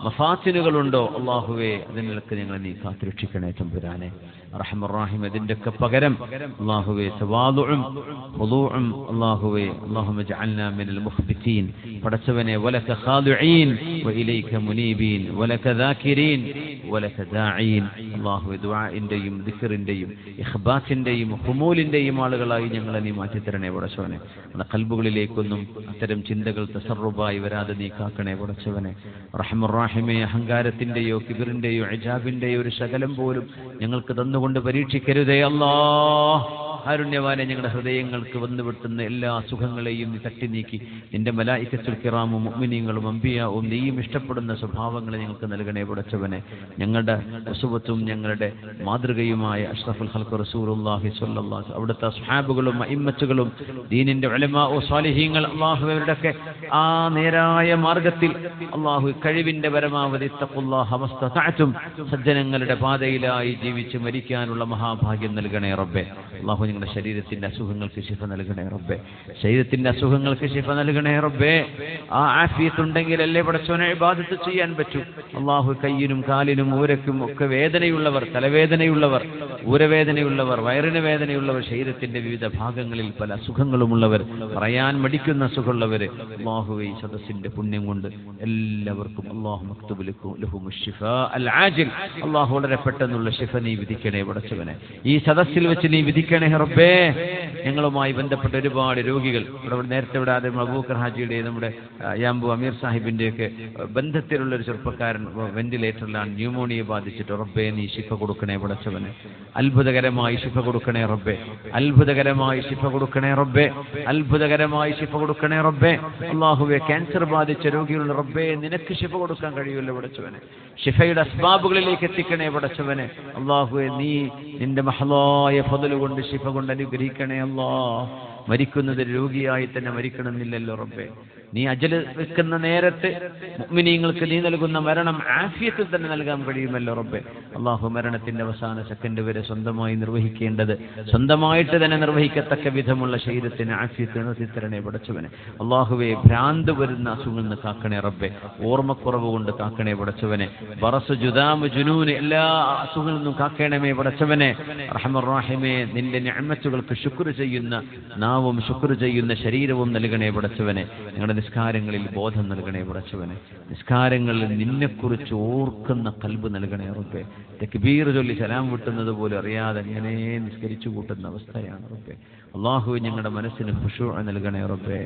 മഫാത്തിനുകളുണ്ടോ അല്ലാഹുവേ അതിനൊക്കെ ഞങ്ങളെ നീ കാത്തുരക്ഷിക്കണേ തമ്പുരാനെ. റഹ്മർ റഹീം ഇതിന്റെയൊക്കെ പകരം അല്ലാഹുവേ തവാദുഉം ഖുദൂഉം അല്ലാഹുവേ അല്ലാഹുമ്മ ജഅൽനാ മിനൽ മുഖ്ബിതീൻ. പടച്ചവനെ വലക ഖാദിഈൻ വഇലൈക മുനീബീൻ വലക ദാകിരീൻ വലക ദാഈൻ. അല്ലാഹുവേ ദുആഇന്റെയും ദിക്റിന്റെയും ഇഖ്ബാത്തിന്റെയും ഹുമൂലിന്റെയും ആളുകളായി ഞങ്ങളെ നീ മാറ്റിത്തരണേ പടച്ചവനെ. നമ്മുടെ ഖൽബുകളിലേക്കൊന്നും അത്തരം ചിന്തകൾ തസറുബായി വരാതെ നീ കാക്കണേ പടച്ചവനെ. റഹ്മർ റഹീമേ അഹങ്കാരത്തിന്റെയോ കിബറിന്റെയോ ഇജാബിന്റെയോ ഒരു ശകലം പോലും ഞങ്ങൾക്ക് തന്നുകൊണ്ട് പരീക്ഷിക്കരുതേ അല്ലാഹ്. കാരുണ്യവാനെ ഞങ്ങളുടെ ഹൃദയങ്ങൾക്ക് വന്നുപെട്ടുന്ന എല്ലാ സുഖങ്ങളെയും നീ തട്ടി നീക്കി നിന്റെ മലായികത്തുൽ കിറാമും മുഅ്മിനീങ്ങളും അംബിയാവും നീയും ഇഷ്ടപ്പെടുന്ന സ്വഭാവങ്ങളെ ഞങ്ങൾക്ക് നൽകണേ പടച്ചവനെ. ഞങ്ങളുടെ ഉസുവത്തും ഞങ്ങളുടെ മാതൃകയുമായ അഷ്റഫുൽ ഖൽഖ് റസൂലുള്ളാഹി സ്വല്ലല്ലാഹു അലൈഹി അവിടുത്തെ സ്വഹാബുകളും അഇമ്മത്തുകളും ദീനിന്റെ ഉലമാഉ സ്വാലിഹീങ്ങൾ അല്ലാഹുവരുടെയൊക്കെ ആ നേരായ മാർഗത്തിൽ അല്ലാഹു കഴിവിന്റെ പരമാവധി തഖ്വല്ലാഹ മസ്തതഅതും സജ്ജനങ്ങളുടെ പാതയിലായി ജീവിച്ച് മരിക്കാനുള്ള മഹാഭാഗ്യം നൽകണേ റബ്ബേ. അല്ലാഹു ഞങ്ങളുടെ ശരീരത്തിന്റെ അസുഖങ്ങൾക്ക് ശിഫ നൽകണേ റബ്ബേ. ശരീരത്തിന്റെ അസുഖങ്ങൾക്ക് ശിഫ നൽകണേ റബ്ബേ. ആ ആഫിയത്ത് ഉണ്ടെങ്കിലല്ലേ പടച്ചവനെ ഇബാദത്ത് ചെയ്യാൻ പറ്റൂ. അല്ലാഹു കയ്യിനും കാലിനും ഊരക്കും ഒക്കെ വേദനയുള്ളവർ, തലവേദനയുള്ളവർ, ഊരവേദനയുള്ളവർ, വയറിന് വേദനയുള്ളവർ, ശരീരത്തിന്റെ വിവിധ ഭാഗങ്ങളിൽ പല അസുഖങ്ങളുമുള്ളവർ, പറയാൻ മടിക്കുന്ന അസുഖമുള്ളവർ, അല്ലാഹുവേ ഈ സദസ്സിന്റെ പുണ്യം കൊണ്ട് എല്ലാവർക്കും അല്ലാഹു മക്തുബ് ലഹുമുശ് ശിഫാ അൽ ആജിൽ അല്ലാഹു വളരെ പെട്ടെന്നുള്ള ശിഫ നീ വിധിക്കണേ പടച്ചവനെ. ഈ സദസ്സിൽ വെച്ച് നീ വിധിക്കണേ റബ്ബേ. ഞങ്ങളുമായി ബന്ധപ്പെട്ട ഒരുപാട് രോഗികൾ നേരത്തെ ഇവിടെ ആദ്യം അബൂബക്കർ ഹാജിയുടെയും നമ്മുടെ യാംബു അമീർ സാഹിബിന്റെയൊക്കെ ബന്ധത്തിലുള്ള ഒരു ചെറുപ്പക്കാരൻ വെന്റിലേറ്ററിലാണ്, ന്യൂമോണിയ ബാധിച്ചിട്ട്. റബ്ബേ നീ ശിഫ കൊടുക്കണേ പടച്ചവനെ. അത്ഭുതകരമായി ശിഫ കൊടുക്കണേ റബ്ബേ. അത്ഭുതകരമായി ശിഫ കൊടുക്കണേ റബ്ബേ. അത്ഭുതകരമായി ശിഫ കൊടുക്കണേ റബ്ബേ. അല്ലാഹുവേ ക്യാൻസർ ബാധിച്ച രോഗികളുടെ റബ്ബേ നിനക്ക് ശിഫ കൊടുക്കാൻ കഴിയുമല്ലോ പടച്ചവനെ. ശിഫയുടെ അസ്ബാബുകളിലേക്ക് എത്തിക്കണേ പടച്ചവനെ. അല്ലാഹുവേ നീ നിന്റെ മഹലായ ഫضل കൊണ്ട് ശിഫ കൊണ്ട് അനുഗ്രഹിക്കണേ അല്ലാഹ്. മരിക്കുന്നത് രോഗിയായി തന്നെ മരിക്കണമെന്നില്ലല്ലോ റബ്ബേ. നീ അജൽ വെക്കുന്ന നേരത്ത് മുഅ്മിനീങ്ങൾക്ക് നീ നൽകുന്ന മരണം ആഫിയത്തിൽ തന്നെ നൽകാൻ കഴിയുമല്ലോ റബ്ബേ. അല്ലാഹു മരണത്തിന്റെ അവസാന സെക്കൻഡ് വരെ സ്വന്തമായി നിർവഹിക്കേണ്ടത് സ്വന്തമായിട്ട് തന്നെ നിർവഹിക്കത്തക്ക വിധമുള്ള ശരീരത്തിന് ആഫിയത്ത് നിർത്തിത്തരണേ പടച്ചവനെ. അല്ലാഹുവേ ഭ്രാന്ത് വരുന്ന അസുഖങ്ങളിൽ നിന്ന് കാക്കണേ റബ്ബേ. ഓർമ്മക്കുറവ് കൊണ്ട് കാക്കണേ പടച്ചവനെ. ബറസ് ജുദാമ് ജുനൂന് എല്ലാ അസുഖങ്ങളിൽ നിന്നും കാക്കണമേ പടച്ചവനെ. റഹ്മാൻ റഹീമേ നിന്റെ നിഅമത്തുകൾക്ക് ശുക്ർ ചെയ്യുന്ന നാവും ശുക്ർ ചെയ്യുന്ന ശരീരവും നൽകണേ പടച്ചവനെ. ഞങ്ങളുടെ നിസ്കാരങ്ങളിൽ ബോധം നൽകണേ പടച്ചവനെ. നിസ്കാരങ്ങളിൽ നിന്നെക്കുറിച്ച് ഓർക്കുന്ന ഖൽബ് നൽകണേ റബ്ബേ. തക്ബീർ ചൊല്ലി സലാം വിട്ടുന്നത് പോലും അറിയാതെ ഇങ്ങനെ നിസ്കരിച്ചു കൂട്ടുന്ന അവസ്ഥയാണ് റബ്ബേ. അല്ലാഹു ഞങ്ങളുടെ മനസ്സിന് ഖുശൂഅ നൽകണേ റബ്ബേ.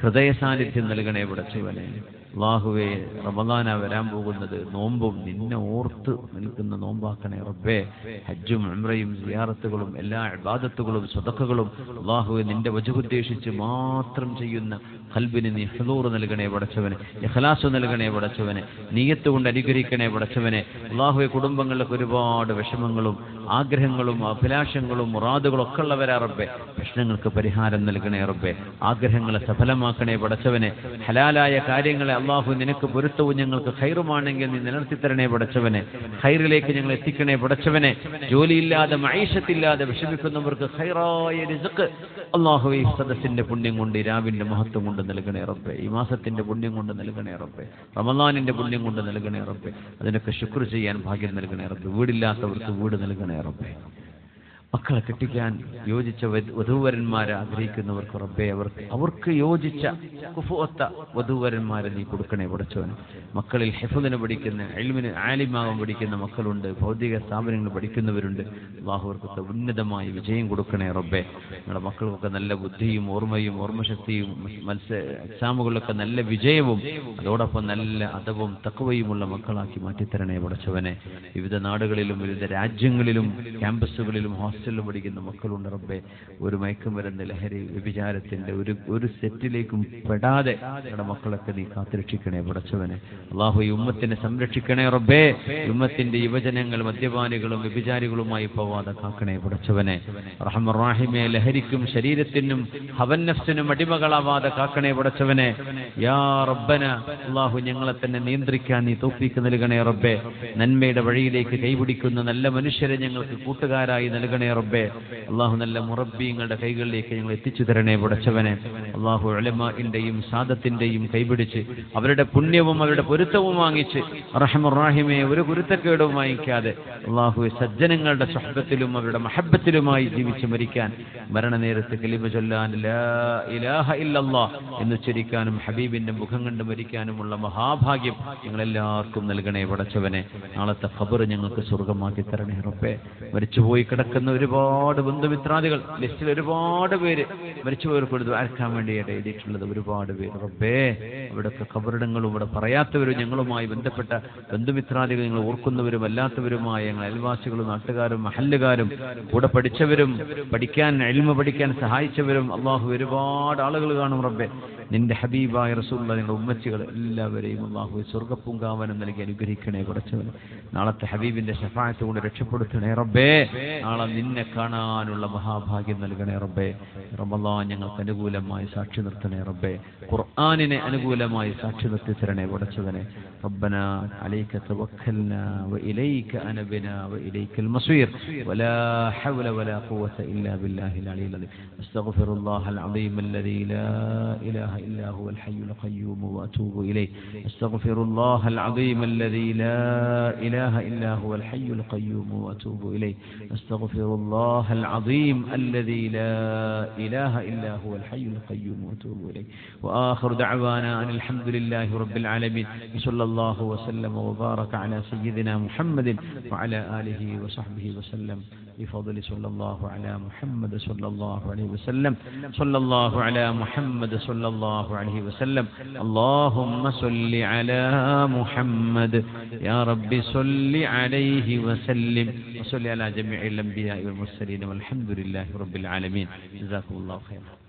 ഹൃദയ സാന്നിധ്യം നൽകണേ പടച്ചവനെ. അല്ലാഹുവേ റമദാന വരാൻ പോകുന്നത് നോമ്പും നിന്നെ ഓർത്ത് നിൽക്കുന്ന നോമ്പാക്കണേ റബ്ബേ. ഹജ്ജും ഉംറയും സിയാറത്തുകളും എല്ലാ ഇബാദത്തുകളും സദഖകളും അല്ലാഹുവേ നിന്റെ വജ്ഹുദ്ദേശിച്ച് മാത്രം ചെയ്യുന്ന ഖൽബിന് നീ ഹുദൂർ നൽകണേ പടച്ചവനെ. ഇഖ്ലാസ് നൽകണേ പടച്ചവനെ. നിയ്യത്ത് കൊണ്ട് അനുഗ്രഹിക്കണേ പടച്ചവനെ. അല്ലാഹുവേ കുടുംബങ്ങളിലൊക്കെ ഒരുപാട് വിഷമങ്ങളും ആഗ്രഹങ്ങളും അഭിലാഷങ്ങളും മുറാദുകളും ഒക്കെ ഉള്ളവരാ റബ്ബേ. പ്രശ്നങ്ങൾക്ക് പരിഹാരം നൽകണേ റബ്ബേ. ആഗ്രഹങ്ങളെ സഫലമാക്കണേ പടച്ചവനെ. ഹലാലായ കാര്യങ്ങളെ അല്ലാഹു നിനക്ക് പൊരുത്തവും ഞങ്ങൾക്ക് ഖൈറുമാണെങ്കിൽ നീ നിലനിർത്തി തരണേ പടച്ചവനെ. ഖൈറിലേക്ക് ഞങ്ങൾ എത്തിക്കണേ പടച്ചവനെ. ജോലിയില്ലാതെ മഈശത്തില്ലാതെ വിഷമിക്കുന്നവർക്ക് ഖൈറായ റിസ്ഖ് അല്ലാഹു ഈ സദസ്സിന്റെ പുണ്യം കൊണ്ട് രാവിന്റെ മഹത്വം കൊണ്ട് നൽകണേ റബ്ബേ. ഈ മാസത്തിന്റെ പുണ്യം കൊണ്ട് നൽകണേ റബ്ബേ. റമളാനിന്റെ പുണ്യം കൊണ്ട് നൽകണേ റബ്ബേ. അതിനൊക്കെ ശുക്ർ ചെയ്യാൻ ഭാഗ്യം നൽകണേ റബ്ബേ. വീടില്ലാത്തവർക്ക് വീട് നൽകണേ റബ്ബേ. മക്കളെ കെട്ടിക്കാൻ യോജിച്ച വധൂവരന്മാരെ ആഗ്രഹിക്കുന്നവർക്ക് റബ്ബേ അവർക്ക് യോജിച്ച കുഫുഅത്ത വധൂവരന്മാരെ നീ കൊടുക്കണേ പടച്ചവനെ. മക്കളിൽ ഹിഫ്ളിന് പഠിക്കുന്ന ഇൽമിന് ആലിമാവാൻ പഠിക്കുന്ന മക്കളുണ്ട്, ഭൗതിക സ്ഥാപനങ്ങൾ പഠിക്കുന്നവരുണ്ട്. അല്ലാഹുവർക്കൊക്കെ ഉന്നതമായ വിജയം കൊടുക്കണേ റബ്ബേ. ഞങ്ങളുടെ മക്കൾക്കൊക്കെ നല്ല ബുദ്ധിയും ഓർമ്മയും ഓർമ്മശക്തിയും എക്സാമുകളിലൊക്കെ നല്ല വിജയവും അതോടൊപ്പം നല്ല അദബും തഖ്വയുമുള്ള മക്കളാക്കി മാറ്റിത്തരണേ പടച്ചവനെ. വിവിധ നാടുകളിലും വിവിധ രാജ്യങ്ങളിലും ക്യാമ്പസുകളിലും ഹോസ്റ്റലിലും പഠിക്കുന്ന മക്കളുണ്ട് റബ്ബേ. ഒരു മയക്കുമരുന്ന് ലഹരി വ്യഭിചാരത്തിന്റെ ഒരു സെറ്റിലേക്കും പെടാതെ ഞങ്ങളുടെ മക്കളൊക്കെ നീ കാത്തുരക്ഷിക്കണേ പടച്ചവനെ. അല്ലാഹു ഈ ഉമ്മത്തിനെ സംരക്ഷിക്കണേ റബ്ബേ. ഉമ്മത്തിന്റെ യുവജനങ്ങൾ മദ്യപാനികളും വ്യഭിചാരികളുമായി പോവാതെ കാക്കണേ പടച്ചവനെ. റഹ്മാൻ റഹീമേ ലഹരിക്കും ശരീരത്തിനും ഹവൻ നഫ്സിനും അടിമകളാവാതെ കാക്കണേ പടച്ചവനെ. യാ റബ്ബന അല്ലാഹു ഞങ്ങളെ തന്നെ നിയന്ത്രിക്കാൻ നീ തൗഫീഖ് നൽകണേ റബ്ബേ. നന്മയുടെ വഴിയിലേക്ക് കൈപിടിക്കുന്ന നല്ല മനുഷ്യരെ ഞങ്ങൾക്ക് കൂട്ടുകാരായി നൽകണേ റബ്ബേ. അല്ലാഹു നല്ല മുറബ്ബീങ്ങളുടെ കൈകളിലേക്ക് ഞങ്ങൾ എത്തിച്ചു തരണേ പടച്ചവനെ. അല്ലാഹു ഉലമാഇന്റെയും സാദത്തിന്റെയും കൈപിടിച്ച് അവരുടെ പുണ്യവും അവരുടെ പൊരുത്തവും വാങ്ങിച്ച് റഹ്മാൻ റഹീമേ ഒരു കുരുത്തക്കേടും വാങ്ങിക്കാതെ അല്ലാഹു സജ്ജനങ്ങളുടെ സ്വഹബത്തിലും അവരുടെ മഹബ്ബത്തിലുമായി ജീവിച്ച് മരിക്കാൻ, മരണനേരത്ത് കലിമ ചൊല്ലാൻ ലാ ഇലാഹ ഇല്ലല്ലാഹ് എന്ന് ഉച്ചരിക്കാനും ഹബീബിന്റെ മുഖം കണ്ട് മരിക്കാനുമുള്ള മഹാഭാഗ്യം ഞങ്ങളെല്ലാവർക്കും നൽകണേ പടച്ചവനെ. നാളത്തെ ഖബർ ഞങ്ങൾക്ക് സ്വർഗമാക്കി തരണേ റബ്ബേ. മരിച്ചുപോയി കിടക്കുന്ന ഒരുപാട് ബന്ധുമിത്രാദികൾ ലിസ്റ്റിൽ ഒരുപാട് പേര് മരിച്ചുപോയവർക്ക് ദ്വാരക്കാൻ വേണ്ടിയിട്ട് എഴുതിയിട്ടുള്ളത് ഒരുപാട് പേര്. റബ്ബേ, ഇവിടുത്തെ ഖബറിടങ്ങളും ഇവിടെ പറയാത്തവരും ഞങ്ങളുമായി ബന്ധപ്പെട്ട ബന്ധുമിത്രാദികൾ ഞങ്ങൾ ഓർക്കുന്നവരും അല്ലാത്തവരുമായ ഞങ്ങൾ അയൽവാസികളും നാട്ടുകാരും മഹല്ലുകാരും കൂടെ പഠിച്ചവരും പഠിക്കാൻ ഇൽമ പഠിക്കാൻ സഹായിച്ചവരും അള്ളാഹു ഒരുപാട് ആളുകൾ കാണും. റബ്ബേ, നിന്റെ ഹബീബായ റസൂലുള്ള നിങ്ങളുടെ ഉമ്മച്ചികൾ എല്ലാവരെയും അള്ളാഹു സ്വർഗ്ഗപ്പൂങ്കാവനം നൽകി അനുഗ്രഹിക്കണേ പടച്ചവനെ. നാളത്തെ ഹബീബിന്റെ ശഫാഅത്ത് കൊണ്ട് രക്ഷപ്പെടുത്തണേ റബ്ബേ. നാളെ നിന്നെ കാണാനുള്ള മഹാഭാഗ്യം നൽകണേ റബ്ബേ. റമളാൻ ഞങ്ങൾക്ക് അനുകൂലമായി സാക്ഷി നിർത്തണേ റബ്ബേ. ഖുർആനിനെ അനുകൂലമായി സാക്ഷി നിർത്തി തരണേ പടച്ചവനെ. റബ്ബനാ അലൈക തവക്കൽനാ വഇലൈക അനബ്നാ വഇലൈക്കൽ മസീർ വലാ ഹൗല വലാ ഖുവത ഇല്ലാ ബില്ലാഹിൽ അലിയിൽ അദീം. അസ്തഗ്ഫിറുല്ലാഹൽ അദീം അല്ലദീ ലാ ഇലാഹ ഇല്ലാ ഹുവൽ ഹയ്യുൽ ഖയ്യൂം വഅതൂബു ഇലൈഹി. അസ്തഗ്ഫിറുല്ലാഹൽ അദീം അല്ലദീ ലാ ഇലാഹ ഇല്ലാ ഹുവൽ ഹയ്യുൽ ഖയ്യൂം വഅതൂബു ഇലൈഹി. അസ്തഗ്ഫിറുല്ലാഹൽ അദീം അല്ലദീ ലാ ഇലാഹ ഇല്ലാ ഹുവൽ ഹയ്യുൽ ഖയ്യൂം വഅതൂബു ഇലൈഹി. വആഖിറു ദഅവാനാ അനിൽ ഹംദുലില്ലാഹി റബ്ബിൽ ആലമീൻ. സ്വല്ലല്ലാഹു വസല്ലമ വബാറക അലാ സയ്യിദിനാ മുഹമ്മദിൻ വഅലാ ആലിഹി വസഹ്ബിഹി വസല്ലം. بفضل صلى الله على محمد صلى الله عليه وسلم. صلى الله على محمد صلى الله عليه وسلم. اللهم صل على محمد يا رب صل عليه وسلم وصل على جميع الأنبياء والمرسلين والحمد لله رب العالمين. جزاكم الله خيرا.